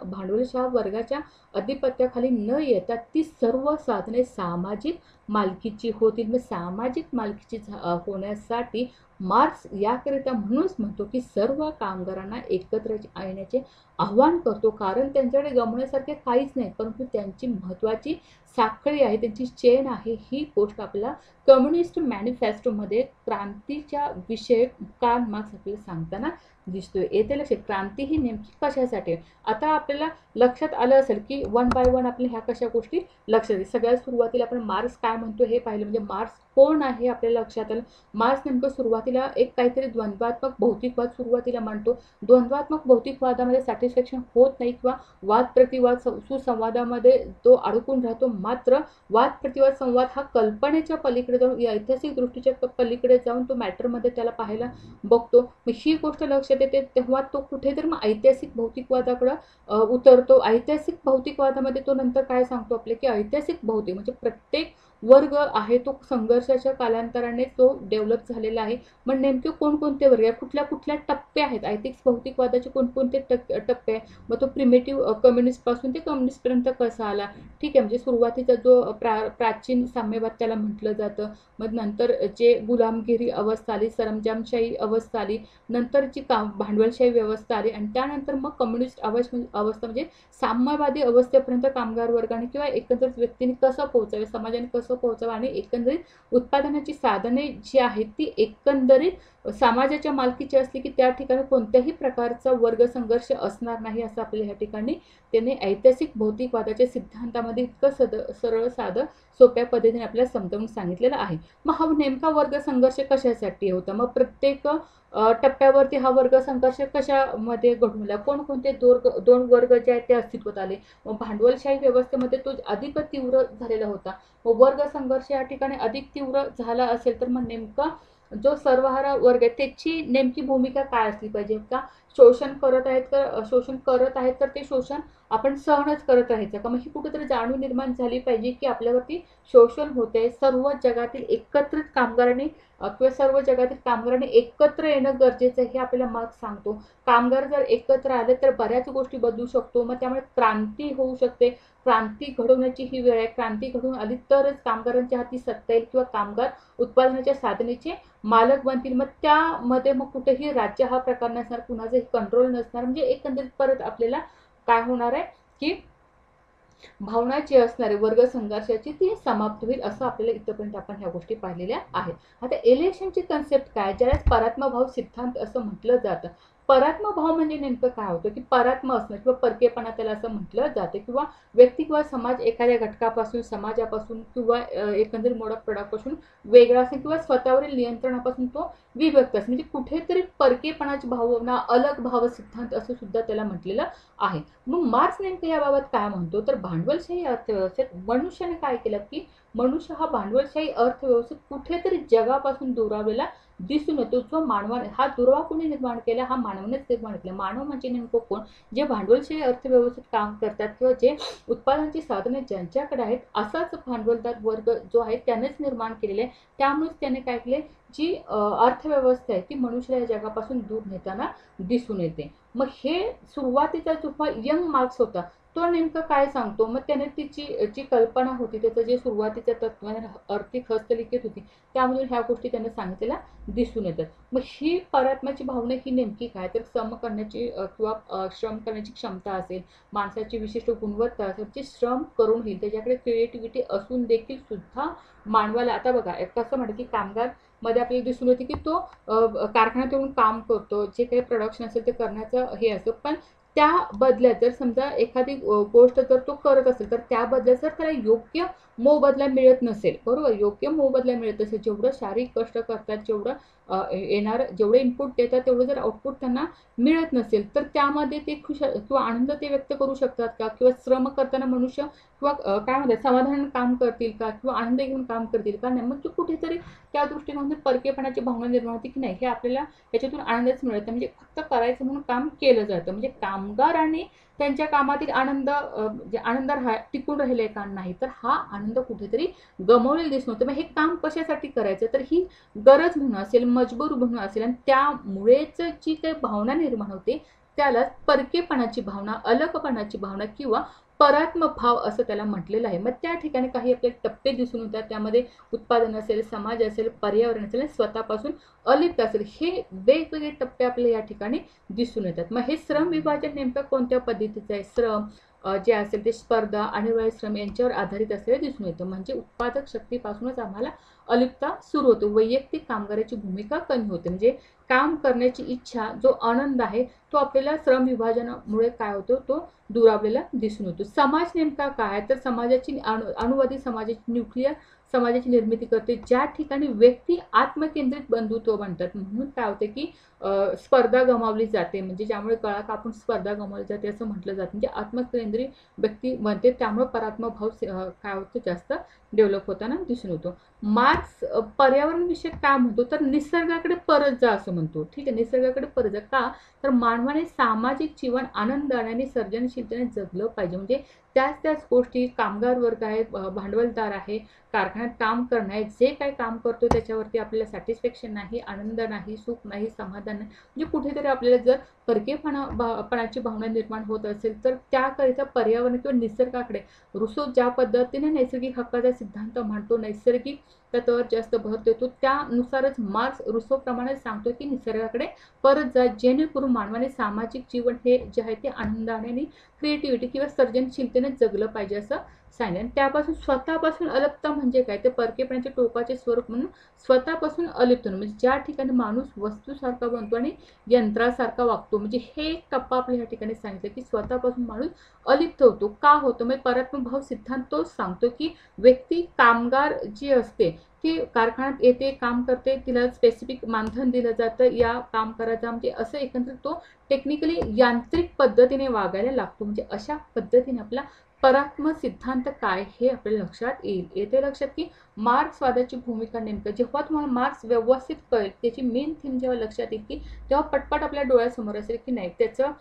भांडवलशाह वर्गाच्या अधिपत्याखाली न येता ती सर्व साधने सामाजिक मालकीची होतील. मग सामाजिक मालकीची होण्यासाठी मार्क्स याकरिता म्हणूनच म्हणतो की सर्व कामगारांना एकत्र येण्याचे आव्हान करतो, कारण त्यांच्याकडे गमवण्यासारखे काहीच नाही, परंतु त्यांची महत्त्वाची साखळी आहे, त्यांची चेन आहे. ही गोष्ट आपल्याला कम्युनिस्ट मॅनिफेस्टोमध्ये क्रांतीच्या विषयक कार्ल मार्क्स आपल्याला सांगताना दिसतोय. येथे लक्षात क्रांती ही नेमकी कशासाठी. आता आपल्याला लक्षात आलं असेल की वन बाय वन आपल्या ह्या कशा गोष्टी लक्षात येईल. सगळ्यात सुरुवातीला आपण मार्क्स काय म्हणतो हे पाहिलं, म्हणजे मार्क्स कोण आहे आपल्याला लक्षात आलं. मार्क्स नेमकं सुरुवातीला एक काहीतरी द्वंद्वात्मक भौतिकवाद सुरुवातीला मांडतो. द्वंद्वात्मक भौतिकवादामध्ये सॅटिस्फॅक्शन होत नाही किंवा वाद प्रतिवाद सुसंवादामध्ये तो अडकून राहतो. मात्र वाद प्रतिवाद संवाद हा कल्पनेच्या पलीकडे जाऊन, ऐतिहासिक दृष्टीच्या पलीकडे जाऊन तो मॅटरमध्ये त्याला पाहायला बघतो. मग ही गोष्ट लक्षात येते तेव्हा तो कुठेतरी मग ऐतिहासिक भौतिकवादाकडे उतरतो. ऐतिहासिक भौतिकवादामध्ये तो नंतर काय सांगतो आपले की ऐतिहासिक भौतिक म्हणजे प्रत्येक वर्ग आहे तो संघर्षाच्या कालांतराने तो डेव्हलप झालेला आहे. मग नेमके कोणकोणते वर्ग आहे, कुठल्या कुठल्या टप्पे आहेत, ऐतिहासिक भौतिकवादाचे कोणकोणते टप्पे आहे. मग तो प्रिमेटिव्ह कम्युनिस्ट पासून ते कम्युनिस्ट पर्यंत कसा आला, ठीक आहे. म्हणजे सुरुवातीचा जो प्राचीन साम्यवाद त्याला म्हटलं जातं. मग नंतर जे गुलामगिरी अवस्था आली, सरंजामशाही अवस्था आली, नंतरची भांडवलशाही व्यवस्था आली आणि त्यानंतर मग कम्युनिस्ट अवस्था म्हणजे साम्यवादी अवस्थेपर्यंत कामगार वर्गाने किंवा एकंदरीत व्यक्तीने कसं पोहोचावे, समाजाने कसं पोहोचावं आणि एकंदरीत उत्पादनाची साधने जी आहेत ती एकंदरीत समाजाच्या मालकीची असली की त्या ठिकाणी कोणत्याही प्रकारचा वर्ग संघर्ष असणार नाही असं आपल्याला ह्या ठिकाणी त्याने ऐतिहासिक भौतिकवादाच्या सिद्धांतामध्ये इतकं सरळ साधं सोप्या पद्धतीने आपल्याला समजावून सांगितलेलं आहे. मग हा नेमका वर्ग संघर्ष कशासाठी होता, मग प्रत्येक टप्प्यावरती हा वर्ग संघर्ष कशामध्ये घडून आला, कोणकोणते दोन वर्ग जे आहेत ते अस्तित्वात आले. मग भांडवलशाही व्यवस्थेमध्ये तो अधिक तीव्र झालेला होता. मग वर्ग संघर्ष या ठिकाणी अधिक तीव्र झाला असेल तर मग नेमका जो सर्वहारा वर्ग आहे त्याची नेमकी भूमिका काय असली पाहिजे. का शोषण करत आहेत तर ते शोषण आपण सहनच करत राहायचं का. मग ही कुठेतरी जाणीव निर्माण झाली पाहिजे की आपल्यावरती शोषण होते. सर्व जगातील एकत्रित कामगारांनी किंवा सर्व जगातील कामगारांनी एकत्र येणं गरजेचं आहे हे आपल्याला मार्क्स सांगतो. कामगार जर एकत्र आले तर बऱ्याच गोष्टी बदलू शकतो. मग त्यामुळे क्रांती होऊ शकते. क्रांती घडवण्याची ही वेळ आहे. क्रांती घडवून आली तरच कामगारांच्या हाती सत्ता येईल किंवा कामगार उत्पादनाच्या साधनेचे मालक बनतील. मग त्यामध्ये मग कुठेही राज्य हा प्रकार नसणार, कुणाचाही कंट्रोल नसणार. म्हणजे एकंदरीत परत आपल्याला काय होणार आहे की भावना जी असणार आहे वर्ग संघर्षाची ती समाप्त होईल असं आपल्याला इथपर्यंत आपण ह्या गोष्टी पाहिलेल्या आहेत. आता इलेक्शनची कन्सेप्ट काय, ज्याला परात्मभाव सिद्धांत असं म्हटलं जातं. परात्मभाव म्हणजे नेमकं काय होतं की परात्म असणं किंवा परकेपणा त्याला असं म्हटलं जातं किंवा व्यक्ती किंवा समाज एखाद्या घटकापासून समाजापासून किंवा एकंदरीत मोड ऑफ प्रॉडक्टपासून वेगळा असेल किंवा स्वतःवरील नियंत्रणापासून तो विभक्त असेल. म्हणजे कुठेतरी परकेपणाची भावना अलग भाव सिद्धांत असं सुद्धा त्याला म्हटलेलं आहे. मग मार्क्स नेमकं याबाबत काय म्हणतो तर भांडवलशाही अर्थव्यवस्थेत मनुष्याने काय केलं की मनुष्य हा भांडवलशाही अर्थव्यवस्थेत कुठेतरी जगापासून दुरावलेला दिसून येतो. जो मानवाने हा दुरावा कोणी निर्माण केला, हा मानवानेच निर्माण केला. मानव म्हणजे नेमकं कोण, जे भांडवलशाही अर्थव्यवस्थेत काम करतात किंवा जे उत्पादनाची साधने ज्यांच्याकडे आहेत असाच भांडवलदार वर्ग जो आहे त्यानेच निर्माण केलेले आहे. त्यामुळेच त्याने काय केले, जी अर्थव्यवस्था आहे ती मनुष्याला या जगापासून दूर नेताना दिसून येते. मग हे सुरुवातीचा जो यंग मार्क्स होता तो नेमकं काय सांगतो, मग त्याने तिची जी कल्पना होती, त्याचं जे सुरुवातीच्या तत्त्वाने आर्थिक हस्तलिखित होती, त्यामधून ह्या गोष्टी त्याने सांगितलेल्या दिसून येतात. मग ही परात्म्याची भावना ही नेमकी काय, तर श्रम करण्याची किंवा श्रम करण्याची क्षमता असेल, माणसाची विशिष्ट गुणवत्ता असेल, जे श्रम करून घेईल, त्याच्याकडे क्रिएटिव्हिटी असून देखील सुद्धा मानवाला, आता बघा कसं म्हणतं की कामगार मध्ये आपल्याला दिसून येते की तो कारखान्यात येऊन काम करतो, जे काही प्रोडक्शन असेल ते करण्याचं हे असतं, पण त्या बदल्यात जर समजा एखादी गोष्ट जर तो करत असेल, तर त्या बदल्यात जर त्याला योग्य मोबदला मिळत नसेल, बरोबर, योग्य मोबदला मिळत असेल, जेवढं शारीरिक कष्ट करतात, जेवढं येणार, जेवढे इनपुट देतात तेवढं जर आउटपुट त्यांना मिळत नसेल, तर त्यामध्ये ते खुश किंवा आनंद ते व्यक्त करू शकतात का, किंवा श्रम करताना मनुष्य किंवा काय म्हणतात समाधान काम करतील का, किंवा आनंद घेऊन काम करतील का, नाही. मग ते कुठेतरी त्या दृष्टीने परकेपणाची भावना निर्माण होती की नाही, हे आपल्याला त्याच्यातून आनंदच मिळत नाही, म्हणजे फक्त करायचं म्हणून काम केलं जातं. म्हणजे कामगारांनी त्यांच्या कामातील आनंद जे आनंद टिकून राहिले का, नाही, तर हा आनंद कुठेतरी गमावलेला दिसून होतो. मग हे काम कशासाठी करायचं, तर ही गरज म्हणून असेल, मजबूर म्हणून असेल, आणि त्यामुळेच जी काही भावना निर्माण होते त्याला परकेपणाची भावना, अलगपणाची भावना किंवा परात्म भाव असं त्याला म्हटलेलं आहे. मग त्या ठिकाणी काही आपले टप्पे दिसून येतात, त्यामध्ये उत्पादन असेल, समाज असेल, पर्यावरण असेल, स्वतःपासून अलिप्त असेल, हे वेगवेगळे टप्पे आपल्याला या ठिकाणी दिसून येतात. मग हे श्रम विभाजन नेमकं कोणत्या पद्धतीचं आहे, श्रम जे असेल ते स्पर्धा आणि श्रम यांच्यावर आधारित असलेले दिसून येतं. म्हणजे उत्पादक शक्तीपासूनच आम्हाला अलिप्तता सुरू होते, वैयक्तिक कामगाराची भूमिका कमी होते, म्हणजे काम करण्याची इच्छा, जो आनंद आहे तो आपल्याला श्रम विभाजनामुळे काय होतो, तो दुरावलेला दिसून येतो. समाज नेमका काय, तर समाजाची अणुवादी समाजाची, न्यूक्लियर समाजाची निर्मिती करते, ज्या ठिकाणी व्यक्ती आत्मकेंद्रित बंधुत्व बनतात. म्हणून काय होते की स्पर्धा गमावली जाते, म्हणजे ज्यामुळे गळा कापून स्पर्धा गमावली जाते असं म्हटलं जातं, म्हणजे आत्मकेंद्रित व्यक्ती बनते, त्यामुळे परात्मक भाव काय होतो, जास्त डेव्हलप होताना दिसून येतो. मार्क्स पर्यावरण विषयक काय म्हणतो, तर निसर्गाकडे परत जा असं म्हणतो. ठीक आहे, निसर्गाकडे परत जा का, तर मानवाने सामाजिक जीवन आनंदाने आणि सर्जनशीलतेने जगलं पाहिजे. म्हणजे त्याच गोष्टी कामगार वर्ग आहे, भांडवलदार आहे, कारखान्यात काम करणार, जे काही काम करतो त्याच्यावरती आपल्याला सॅटिस्फॅक्शन नाही, आनंद नाही, सुख नाही, समाधान नाही, म्हणजे कुठेतरी आपल्याला जर परकेपणाची भावना निर्माण होत असेल, तर त्याकरिता पर्यावरण किंवा निसर्गाकडे, रुसो ज्या पद्धतीने नैसर्गिक हक्काचा सिद्धांत मांडतो, नैसर्गिक तत्वावर जास्त भर देतो, त्यानुसारच मार्क्स रुसोप्रमाणे सांगतो की निसर्गाकडे परत जा, जेणेकरून मानवाने सामाजिक जीवन हे जे आहे ते आनंदाने आणि क्रिएटिव्हिटी किंवा सर्जनशीलतेने जगलं पाहिजे असं सांगितलं. आणि त्यापासून स्वतःपासून अलिप्तता म्हणजे काय, ते परकेपणाचे टोकाचे स्वरूप म्हणून स्वतःपासून अलिप्त होणं, म्हणजे ज्या ठिकाणी माणूस वस्तूसारखा बनतो आणि यंत्रासारखा वागतो, म्हणजे हे एक टप्पा आपल्या या ठिकाणी सांगितलं की स्वतःपासून माणूस अलिप्त होतो. का होतो, म्हणजे परात्म भाव सिद्धांत तोच सांगतो की व्यक्ती, कामगार जी असते ती कारखान्यात येते, काम करते, तिला स्पेसिफिक मानधन दिलं जातं या काम करायचं, म्हणजे असं एकंदरीत तो टेक्निकली यांत्रिक पद्धतीने वागायला लागतो. म्हणजे अशा पद्धतीने आपला परात्म सिद्धांत काय हे आपल्याला लक्षात येईल. येते लक्षात की मार्क्सवादाची भूमिका नेमकं जेव्हा तुम्हाला मार्क्स व्यवस्थित कळेल, त्याची मेन थीम जेव्हा लक्षात येईल की तेव्हा पटपट आपल्या डोळ्यासमोर असेल की नाही, त्याचं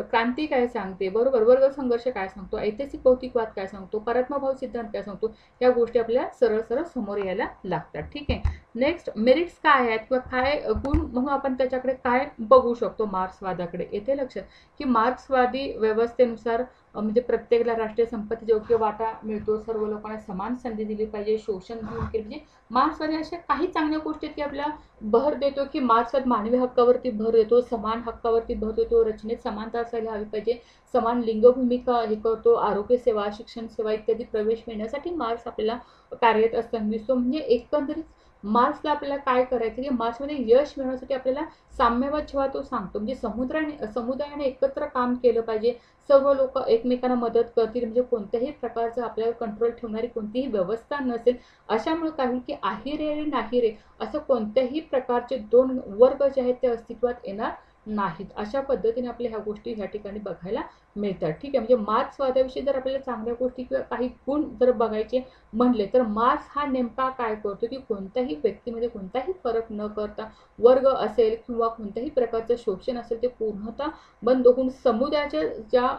क्रांती काय सांगते, बरोबर, वर्ग संघर्ष काय सांगतो, ऐतिहासिक भौतिकवाद काय सांगतो, परात्मभाव सिद्धांत काय सांगतो, या गोष्टी आपल्याला सरळ सरळ समोर यायला लागतात. ठीक आहे. नेक्स्ट, मेरिट्स काय आहेत किंवा काय गुण म्हणून आपण त्याच्याकडे काय बघू शकतो मार्क्सवादाकडे. येते लक्षात की मार्क्सवादी व्यवस्थेनुसार म्हणजे प्रत्येकाला राष्ट्रीय संपत्तीचा योग्य वाटा मिळतो, सर्व लोकांना समान संधी दिली पाहिजे, शोषण दूर केले, म्हणजे मार्क्सवादी अशा काही चांगल्या गोष्टी आहेत की आपल्याला भर देतो की मार्क्सवाद मानवी हक्कावरती भर देतो, समान हक्कावरती भर देतो, रचनेत समानता असायला हवी पाहिजे, समान लिंग भूमिका हे करतो, आरोग्य सेवा, शिक्षण सेवा इत्यादी प्रवेश मिळण्यासाठी मार्क्स आपल्याला कार्यरत असताना दिसतो. म्हणजे एकंदरीत मार्क्सला आपल्याला काय करायचं की मार्क्समध्ये यश मिळवण्यासाठी आपल्याला साम्यवाद जेव्हा तो सांगतो, म्हणजे समुदायाने एकत्र काम केलं पाहिजे, सर्व लोक एकमेकांना मदत करतील, म्हणजे कोणत्याही प्रकारचं आपल्यावर कंट्रोल ठेवणारी कोणतीही व्यवस्था नसेल, अशामुळे काय होईल की आहे रे आणि नाही रे असं कोणत्याही प्रकारचे दोन वर्ग जे आहेत ते अस्तित्वात येणार नाहीत. अशा पद्धतीने आपल्या ह्या गोष्टी ह्या ठिकाणी बघायला मिळतात. ठीक आहे. म्हणजे मार्क्सवादाविषयी जर आपल्याला चांगल्या गोष्टी किंवा काही गुण जर बघायचे म्हणले, तर मार्क्स हा नेमका काय करतो की कोणत्याही व्यक्तीमध्ये कोणताही फरक न करता, वर्ग असेल किंवा कोणत्याही प्रकारचं शोषण असेल ते पूर्णतः बंद होऊन समुदायाच्या ज्या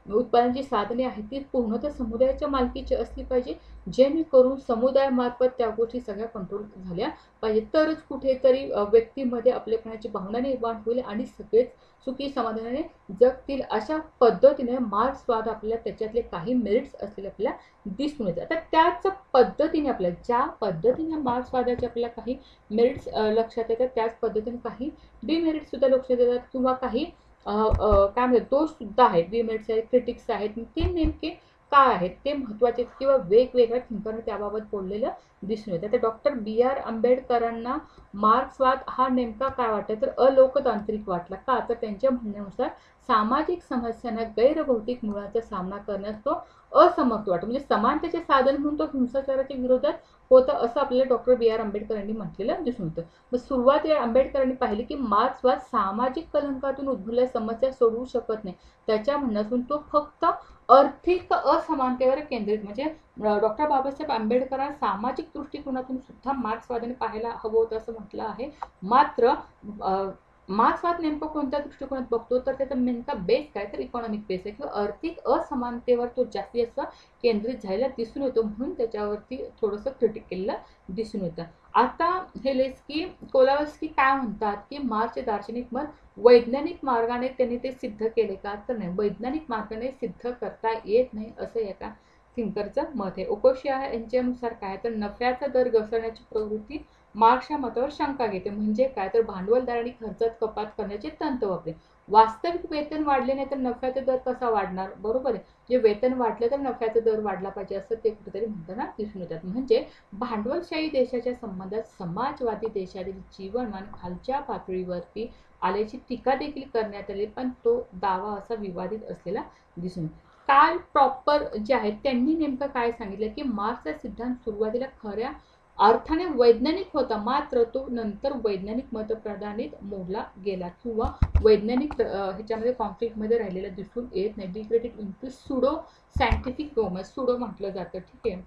उत्पादनाची साधने आहेत ती पूर्णतः समुदायाच्या मालकीची असली पाहिजे, जेणेकरून समुदायामार्फत त्या गोष्टी सगळ्या कंट्रोल झाल्या पाहिजे, तरच कुठेतरी व्यक्तीमध्ये आपलेपणाची भावना निर्माण होईल आणि सगळेच सुखी समाधानाने जगतील. अशा पद्धतीने मार्क्सवाद आपल्याला त्याच्यातले काही मेरिट्स असलेले आपल्याला दिसून येतात. आता त्याच पद्धतीने आपल्याला ज्या पद्धतीने मार्क्सवादाचे आपल्याला काही मेरिट्स लक्षात येतात, त्याच पद्धतीने काही डिमेरिट्स सुद्धा लक्षात येतात किंवा काही काय म्हणतात दोष सुद्धा आहेत, डिमेरिट्स आहेत, क्रिटिक्स आहेत. ते नेमके काय आहेत ते महत्त्वाचे किंवा वेगवेगळ्या थिंकरने त्याबाबत बोललेलं दिसून येतं. तर डॉक्टर B.R. आंबेडकरांना मार्क्सवाद हा नेमका काय वाटतं तर अलोकतांत्रिक वाटला. का तर त्यांच्या म्हणण्यानुसार सामाजिक समस्यांना गैरभौतिक मुळाचा सामना करण्यास तो असमर्थ वाटतो. म्हणजे समानतेचे साधन म्हणून तो हिंसाचाराच्या विरोधात होतं असं आपल्याला डॉक्टर B.R. आंबेडकर यांनी म्हटलेलं दिसून येतं. मग सुरुवातीला आंबेडकरांनी पाहिले की मार्क्सवाद सामाजिक कलंकातून उद्भवलेल्या समस्या सोडवू शकत नाही. त्याच्या म्हणण्यातून तो फक्त आर्थिक असमानतेवर केंद्रित, म्हणजे डॉक्टर बाबासाहेब आंबेडकरांना सामाजिक दृष्टिकोनातून सुद्धा मार्क्सवादाने पाहायला हवं होतं असं म्हटलं आहे. मात्र मार्क्सवाद नेमकं कोणत्या दृष्टिकोनात बघतो तर त्याचा नेमका बेस काय तर इकॉनॉमिक बेस आहे किंवा आर्थिक असमानतेवर तो जास्तीत जास्त केंद्रित झालेला दिसून येतो, म्हणून त्याच्यावरती थोडंसं क्रिटिक केलेलं दिसून येतं. आता हे लेस्की कोलावस्की काय म्हणतात की मार्क्सचे दार्शनिक मत वैज्ञानिक मार्गाने त्यांनी ते सिद्ध केले का तर नाही, वैज्ञानिक मार्गाने सिद्ध करता येत नाही असं एका थिंकरचं मत आहे. ओकोशिया यांच्यानुसार काय तर नफ्याचा दर घसरण्याची प्रवृत्ती मार्क्सच्या मतावर शंका घेते. म्हणजे काय तर भांडवलदारांनी खर्चात कपात करण्याचे तंत्र वापरले. वास्तविक वेतन वाढले नाही तर नफ्याचा दर कसा वाढणार, बरोबर आहे. जे वेतन वाढलं तर नफ्याचा दर वाढला पाहिजे असं ते कुठेतरी म्हणताना दिसून येतात. म्हणजे भांडवलशाही देशाच्या संबंधात समाजवादी देशातील जीवनमान खालच्या पातळीवरती आल्याची टीका देखील करण्यात आली, पण तो दावा असा विवादित असलेला दिसून. कार्ल प्रॉपर जे आहेत त्यांनी नेमकं काय सांगितलं की मार्क्सचा सिद्धांत सुरुवातीला खऱ्या अर्थाने वैज्ञानिक होता, मात्र तो नंतर वैज्ञानिक मतप्रणालीत मोडला गेला किंवा वैज्ञानिक ह्याच्यामध्ये कॉन्फ्लिक्टमध्ये राहिलेला दिसून येत नाही. Degraded into pseudo scientific dogmas, pseudo म्हटलं जातं, ठीक आहे.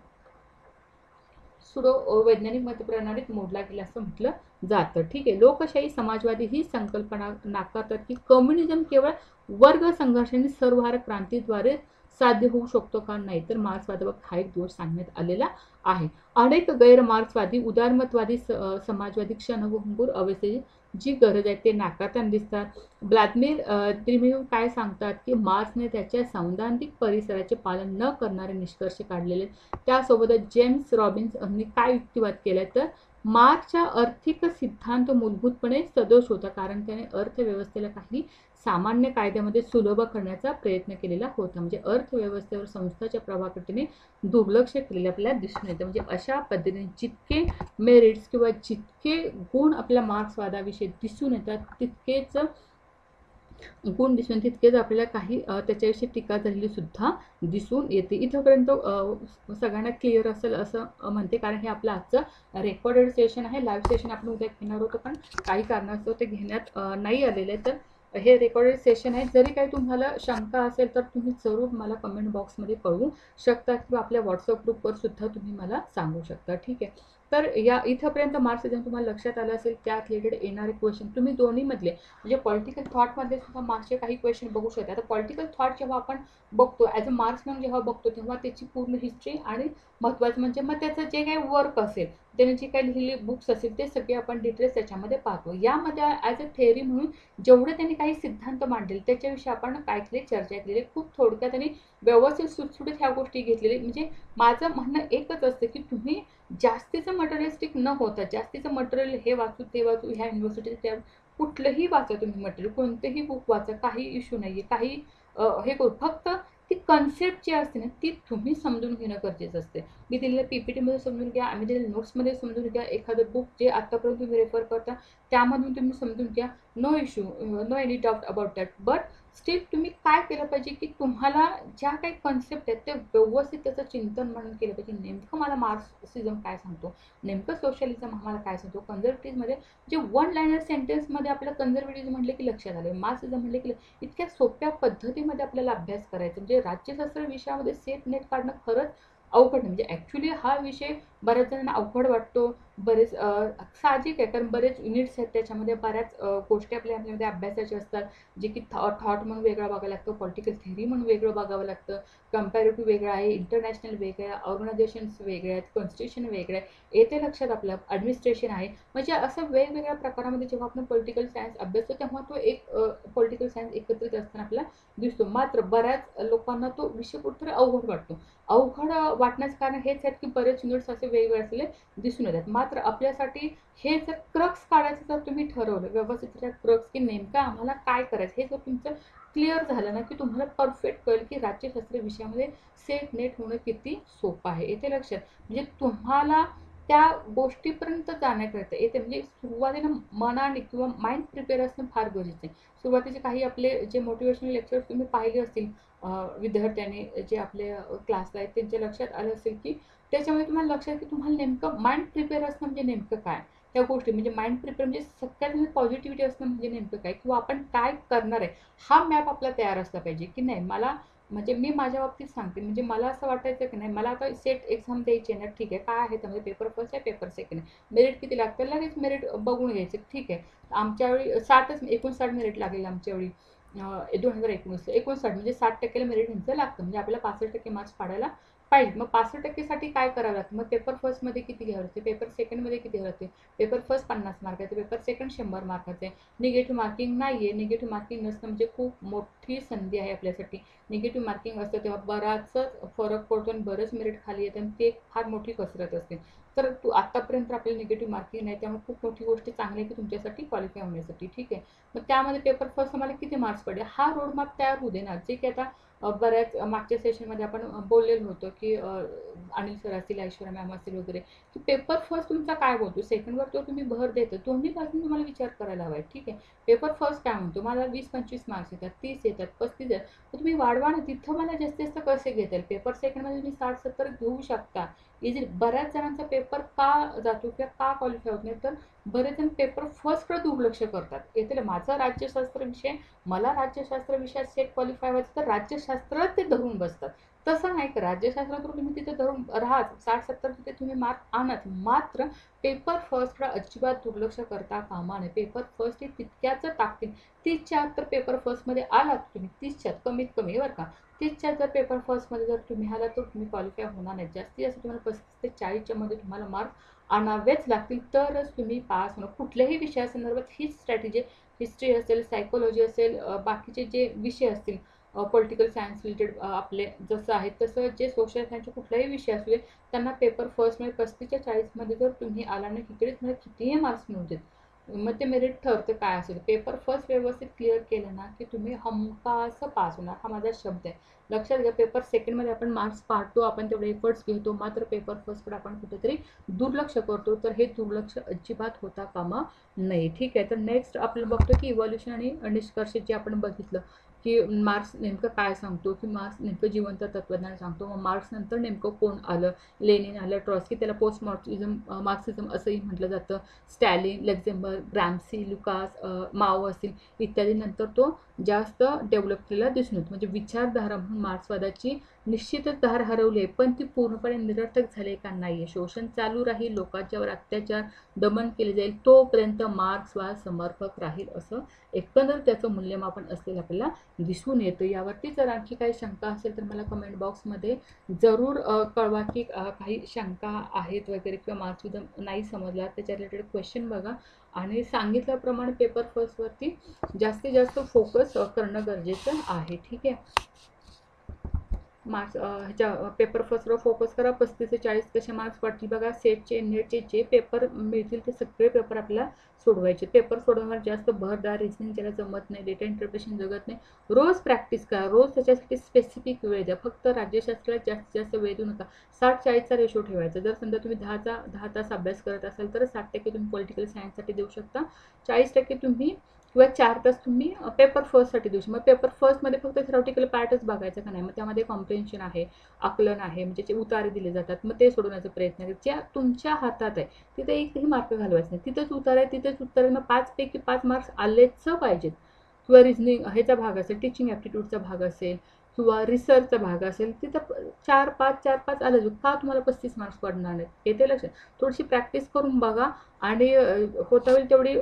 सुडो वैज्ञानिक मतप्रणालीत मोडला गेला असं म्हटलं जातं, ठीक आहे. लोकशाही समाजवादी ही संकल्पना नाकारतात की कम्युनिझम केवळ वर्ग संघर्ष आणि सर्वहार क्रांतीद्वारे साध्य होऊ शकतो का नाही, तर मार्क्सवादाबाबत हा एक दोष सांगण्यात आलेला आहे. अनेक गैर मार्क्सवादी उदारमतवादी समाजवादी क्षणभंगूर अवस्थेची जी गरज आहे ते नाकारताना दिसतात. व्लादिमीर त्रिमेव काय सांगतात की मार्क्सने त्याच्या सैद्धांतिक परिसराचे पालन न करणारे निष्कर्ष काढलेले. त्यासोबतच जेम्स रॉबिन्स यांनी काय युक्तिवाद केलाय तर मार्क्सचा आर्थिक सिद्धांत मूलभूतपणे सदोष होता, कारण त्याने अर्थव्यवस्थेला काही सामान्य कायद्यामध्ये सुलभ करण्याचा प्रयत्न केलेला होता. म्हणजे अर्थव्यवस्थेवर संस्थाच्या प्रभावाकडे दुर्लक्ष केलेले आपल्याला दिसून येतं. म्हणजे अशा पद्धतीने जितके मेरिट्स किंवा जितके गुण आपल्या मार्क्सवादाविषयी दिसून येतात तितकेच गुण दिसून तितकेच आपल्याला काही त्याच्याविषयी टीका झालेली सुद्धा दिसून येते. इथपर्यंत सगळ्यांना क्लिअर असेल असं म्हणते, कारण हे आपलं आजचं रेकॉर्डेड सेशन आहे. लाईव्ह सेशन आपण उद्या घेणार होतो पण काही कारणास्तव ते घेण्यात नाही आलेले, तर हे रेकॉर्डेड सेशन आहे. जरी काही तुम्हाला शंका असेल तर तुम्ही जरूर मला कमेंट बॉक्समध्ये कळवू शकता किंवा आपल्या व्हॉट्सअप ग्रुपवर सुद्धा तुम्ही मला सांगू शकता, ठीक आहे. तर या इथपर्यंत मार्क्स जर तुम्हाला लक्षात आलं असेल त्यात रिलेटेड येणारे क्वेश्चन तुम्ही दोन्ही मधले म्हणजे पॉलिटिकल थॉटमध्ये सुद्धा मार्क्सचे काही क्वेश्चन बघू शकता. आता पॉलिटिकल थॉट जेव्हा आपण बघतो ॲज अ मार्क्समन जेव्हा बघतो तेव्हा त्याची पूर्ण हिस्ट्री आणि महत्त्वाचं म्हणजे मग त्याचं जे काही वर्क असेल त्याने जे काही लिहिलेले बुक्स असेल ते सगळे आपण डिटेल्स त्याच्यामध्ये पाहतो. यामध्ये ॲज अ थेअरी म्हणून जेवढे त्यांनी काही सिद्धांत मांडले त्याच्याविषयी आपण काय केले चर्चा केलेली. खूप थोडक्यात आणि व्यवस्थित सुटसुटीत ह्या गोष्टी घेतलेल्या. म्हणजे माझं म्हणणं एकच असतं की तुम्ही जास्तीचं मटेरियलिस्टिक न होता जास्तीचं मटेरियल हे वाचू ते वाचू ह्या युनिव्हर्सिटीत त्या कुठलंही वाचा तुम्ही मटेरियल, कोणतेही बुक वाचा, काही इश्यू नाही आहे. काही हे करू, फक्त ती कन्सेप्ट जी असते ना ती तुम्ही समजून घेणं गरजेचं असते. मी दिलेल्या PPTमध्ये समजून घ्या, आम्ही दिलेल्या नोट्समध्ये समजून घ्या, एखादं बुक जे आत्तापर्यंत तुम्ही रेफर करता त्यामधून तुम्ही समजून घ्या. No issue, no any doubt about that. But still तुम्ही काय केलं पाहिजे की तुम्हाला ज्या काही कन्सेप्ट आहेत ते व्यवस्थित त्याचं चिंतन म्हणून केलं पाहिजे. नेमकं मला मार्क्सिझम काय सांगतो, नेमकं सोशलिझम आम्हाला काय सांगतो, कन्झर्वेटिव्हमध्ये जे वन लाईनर सेंटेन्समध्ये आपल्याला कन्झर्वेटिव्ह म्हटले की लक्षात आले, मार्क्सिझम म्हटले की इतक्या सोप्या पद्धतीमध्ये आपल्याला अभ्यास करायचा. म्हणजे राज्यशास्त्र विषयामध्ये सेट नेट काढणं खरंच अवघड नाही. म्हणजे ॲक्च्युली हा विषय बऱ्याच जणांना अवघड वाटतो. बरेच साहजिक आहे, कारण बरेच युनिट्स आहेत त्याच्यामध्ये, बऱ्याच गोष्टी आपल्यामध्ये अभ्यासाच्या असतात, जे की थॉट म्हणून वेगळं बघावं लागतं, पॉलिटिकल थेअरी म्हणून वेगळं बघावं लागतं, कंपॅरेटिव्ह वेगळं आहे, इंटरनॅशनल वेगळं आहे, ऑर्गनायझेशन्स वेगळे आहेत, कॉन्स्टिट्यूशन वेगळं आहे, येते लक्षात आपलं ॲडमिनिस्ट्रेशन आहे. म्हणजे असं वेगवेगळ्या प्रकारामध्ये जेव्हा आपण पॉलिटिकल सायन्स अभ्यासतो तेव्हा तो एक पॉलिटिकल सायन्स एकत्रित असताना आपल्याला दिसतो. मात्र बऱ्याच लोकांना तो विषय कुठेतरी अवघड वाटतो. अवघड वाटण्याचं कारण हेच आहे की बरेच युनिट्स असे वेगवेगळे असलेले दिसून येतात. मात्र आपल्यासाठी हे जर क्रक्स काढायचं जर तुम्ही ठरवलं व्यवस्थित, क्रक्स की नेमकं आम्हाला काय करायचं हे जर तुमचं क्लिअर झालं ना, की तुम्हाला परफेक्ट कळेल की राज्यशास्त्र विषयामध्ये सेट नेट होणं किती सोपं आहे. येते लक्षात, म्हणजे तुम्हाला त्या गोष्टीपर्यंत जाण्याकरिता येते, म्हणजे सुरुवातीला मनाने किंवा माइंड प्रिपेअर असणं फार गरजेचं आहे. सुरुवातीचे काही आपले जे मोटिवेशनल लेक्चर्स तुम्ही पाहिले असतील विद्यार्थ्यांनी जे आपले क्लासला आहेत, त्यांच्या लक्षात आलं असेल की त्याच्यामुळे तुम्हाला लक्षात की तुम्हाला नेमकं माइंड प्रिपेअर असणं म्हणजे नेमकं काय, त्या गोष्टी म्हणजे माइंड प्रिपेअर म्हणजे सगळ्यात पॉझिटिव्हिटी असणं म्हणजे नेमकं काय, किंवा आपण काय करणार आहे हा मॅप आपला तयार असला पाहिजे की नाही. मला म्हणजे मी माझ्या बाबतीत सांगते, म्हणजे मला असं वाटायचं की नाही, मला आता सेट एक्झाम द्यायची आहे ना, ठीक आहे, काय आहे त्यामध्ये पेपर फर्स्ट आहे, पेपर सेकंड आहे, मेरिट किती लागतं, लगेच मेरिट बघून घ्यायचं, ठीक आहे. आमच्या वेळी 59 मेरिट लागेल आमच्या वेळी 2019 म्हणजे 60% मेरिट ह्यांचं लागतं, म्हणजे आपल्याला 65% मार्क्स पाडायला पाहिजे. मग 65% साठी काय करावं लागतं, मग पेपर फर्स्टमध्ये किती घ्यावं लागते, पेपर सेकंडमध्ये किती घ्यावं लागते, पेपर फर्स्ट 50 मार्काचे, पेपर सेकंड 100 मार्काचे. निगेटिव्ह मार्किंग नाही आहे, निगेटिव्ह मार्किंग नसणं म्हणजे खूप मोठी संधी आहे आपल्यासाठी. निगेटिव्ह मार्किंग असतं तेव्हा बराच फरक पडतो आणि बरंच मेरिट खाली येतं आणि ते एक फार मोठी कसरत असते. तर तू आतापर्यंत आपल्याला निगेटिव्ह मार्किंग नाही, त्यामुळे खूप मोठी गोष्ट चांगली आहे की तुमच्यासाठी क्वालिफाय होण्यासाठी, ठीक आहे. मग त्यामध्ये पेपर फर्स्ट मला किती मार्क्स पडले हा रोडमॅप तयार होऊ दे ना, जे की आता बऱ्याच मागच्या सेशनमध्ये आपण बोललेलो होतो की अनिल सर असतील, ऐश्वर्या मॅम असतील वगैरे, की पेपर फर्स्ट तुमचा काय बोलतो, सेकंडवर तो तुम्ही भर देतो, दोन्ही पासून तुम्हाला विचार करायला हवा आहे, ठीक आहे. पेपर फर्स्ट काय म्हणतो, मला 20-25 मार्क्स येतात, 30 येतात, 35 येतात, तर तुम्ही वाढवा ना, तिथं मला जास्तीत जास्त कसे घेता येईल. पेपर सेकंडमध्ये तुम्ही 60-70 घेऊ शकता इझिली. बऱ्याच जणांचा पेपर का जातो किंवा का क्वालिफाय होत नाही, तर बरेच जण पेपर फर्स्टकडे दुर्लक्ष करतात. येतील माझा राज्यशास्त्र विषय, मला राज्यशास्त्र विषयात सेट क्वालिफाय व्हायचं, तर राज्यशास्त्रात ते धरून बसतात. तसं नाही करा, राज्यशास्त्रात तुम्ही तिथे धरून राहाच, 60-70 तिथे तुम्ही मार्क आणत, मात्र पेपर फर्स्टला अजिबात दुर्लक्ष करता कामा नये. पेपर फर्स्ट हे तितक्याच टाकतील, 30च्या तर पेपर फर्स्टमध्ये आलात तुम्ही, 30च्या कमीत कमी बरं का, 30च्या जर पेपर फर्स्टमध्ये जर तुम्ही आलात तर तुम्ही क्वालिफाय होणार नाही. जास्तीत जास्त तुम्हाला 35 ते 40च्या मध्ये तुम्हाला मार्क आणावेच लागतील, तरच तुम्ही पास होणार. कुठल्याही विषयासंदर्भात हीच स्ट्रॅटेजी, हिस्ट्री असेल, सायकोलॉजी असेल, बाकीचे जे विषय असतील, पॉलिटिकल सायन्स रिलेटेड आपले जसं आहे तसं, जे सोशल सायन्सचे कुठलाही विषय असले, त्यांना पेपर फर्स्टमध्ये 35च्या 40मध्ये जर तुम्ही आला नाही, इकडे तुम्हाला कितीही मार्क्स मिळू देत, मग ते मेरिट ठरतं काय असेल. पेपर फर्स्ट व्यवस्थित क्लिअर केलं ना की तुम्ही हमखास पास होणार, हा माझा शब्द आहे. लक्षात घ्या, पेपर सेकंडमध्ये आपण मार्क्स पाडतो, आपण तेवढे एफर्ट्स घेतो, मात्र पेपर फर्स्टकडे आपण कुठेतरी दुर्लक्ष करतो, तर हे दुर्लक्ष अजिबात होता कामा नये, ठीक आहे. तर नेक्स्ट आपण बघतो की इव्हॉल्युशन आणि निष्कर्ष जे आपण बघितलं की मार्क्स नेमकं काय सांगतो, की मार्क्स नेमकं जिवंत तत्वज्ञान सांगतो. मग मार्क्स नंतर नेमकं कोण आलं, लेनिन आलं, ट्रॉस्की, त्याला पोस्ट मार्क्सिझम असंही म्हटलं जातं. स्टॅलिन, लक्झेंबर्ग, ग्राम्सी, लुकास, माओ असतील इत्यादी नंतर तो जास्त डेव्हलप केलेला दिसून येतो. म्हणजे विचारधारा म्हणून मार्क्सवादाची निश्चितच धार हरवली आहे, पण ती पूर्णपणे निरर्थक झाले का नाही. शोषण चालू राहील, लोकांच्यावर अत्याचार, दमन केले जाईल, तोपर्यंत मार्क्सवाद समर्पक राहील, असं एकंदर त्याचं मूल्यमापन असलेलं आपल्याला दिसून येतं. यावरती जर आणखी काही शंका असेल तर मला कमेंट बॉक्समध्ये जरूर कळवा की काही शंका आहेत वगैरे, किंवा मार्क्सिझम नाही समजला त्याच्या रिलेटेड क्वेश्चन बघा. आणि सांगितल्याप्रमाणे पेपर फर्स्टवरती जास्तीत जास्त फोकस करणं गरजेचं आहे, ठीक आहे. मार्क्स ह्याच्या पेपर फर्स्टवर फोकस करा. 35 ते 40 कसे मार्क्स पडतील बघा. सेटचे, नेटचे जे पेपर मिळतील ते सगळे पेपर आपल्याला सोडवायचे. पेपर सोडवण्यावर जास्त भर द्या. रिझनिंग ज्याला जमत नाही, डेटा इंटरप्रिटेशन जगत नाही, रोज प्रॅक्टिस करा, रोज त्याच्यासाठी स्पेसिफिक वेळ द्या. फक्त राज्यशास्त्राला जास्तीत जास्त वेळ देऊ नका. 60-40चा रेशो ठेवायचा. जर समजा तुम्ही 10 तास अभ्यास करत असाल तर 60% तुम्ही पॉलिटिकल सायन्ससाठी देऊ शकता, 40% तुम्ही किंवा 4 तास तुम्ही पेपर फर्स्टसाठी देऊ शकता. मग पेपर फर्स्टमध्ये फक्त थेरॉटिकल पार्टच बघायचं का नाही, मग त्यामध्ये कॉम्प्रिहेन्शन आहे, आकलन आहे, म्हणजे जे उतारे दिले जातात, मग ते सोडवण्याचा प्रयत्न करा. ज्या तुमच्या हातात आहे तिथे एकही मार्क घालवायचं नाही. तिथंच उतार आहे, तिथेच उत्तर आहे, मग 5 पैकी 5 मार्क्स आलेच पाहिजेत. किंवा रिझनिंग ह्याचा भाग असेल, टीचिंग ॲप्टिट्यूडचा भाग असेल, किंवा रिसर्चचा भाग असेल तिथं 4-5 आलं का तुम्हाला 35 मार्क्स पडणार नाहीत, येते लक्षात. थोडीशी प्रॅक्टिस करून बघा आणि होता होईल तेवढी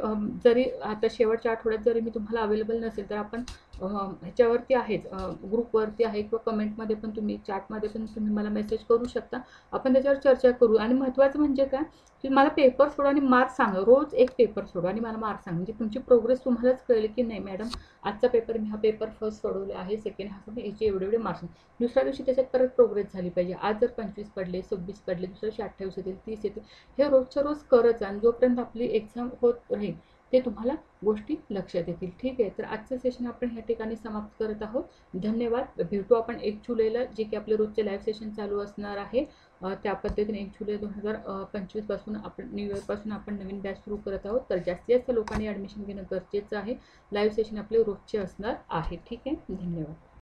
जरी आता शेवटच्या आठवड्यात जरी मी तुम्हाला अवेलेबल नसेल तर आपण ह्याच्यावरती आहेच, ग्रुपवरती आहे किंवा कमेंटमध्ये पण तुम्ही चॅटमध्ये पण तुम्ही मला मेसेज करू शकता, आपण त्याच्यावर चर्चा करू. आणि महत्त्वाचं म्हणजे काय की मला पेपर सोडा आणि मार्क्स सांगा, रोज एक पेपर सोडा आणि मला मार्क्स सांगा, म्हणजे तुमची प्रोग्रेस तुम्हालाच कळेल की नाही मॅडम आजचा पेपर मी हा पेपर फर्स्ट सोडवले आहे, सेकंड हा याचे एवढे मार्क्स. दुसऱ्या दिवशी त्याच्यात परत प्रोग्रेस झाली पाहिजे. आज जर 25 पडले, 26 पडले, दुसऱ्या दिवशी 28 येतील, 30 येतील, हे रोजच्या रोज करत आणि जोपर्यंत आपली एक्झाम होत राहील ते तुम्हाला गोष्टी लक्षात येतील. ठीक आहे, तर आजचं सेशन आपण ह्या ठिकाणी समाप्त करत आहोत. धन्यवाद. भेटू आपण 1 जुलैला, जे की आपले रोजचे लाईव्ह सेशन चालू असणार आहे. त्या पद्धतीने 1 जुलै 2025 पासून आपण न्यू इयरपासून आपण नवीन बॅच सुरू करत आहोत. तर जास्तीत जास्त लोकांनी ॲडमिशन घेणं गरजेचं आहे. लाईव्ह सेशन आपले रोजचे असणार आहे. ठीक आहे, धन्यवाद.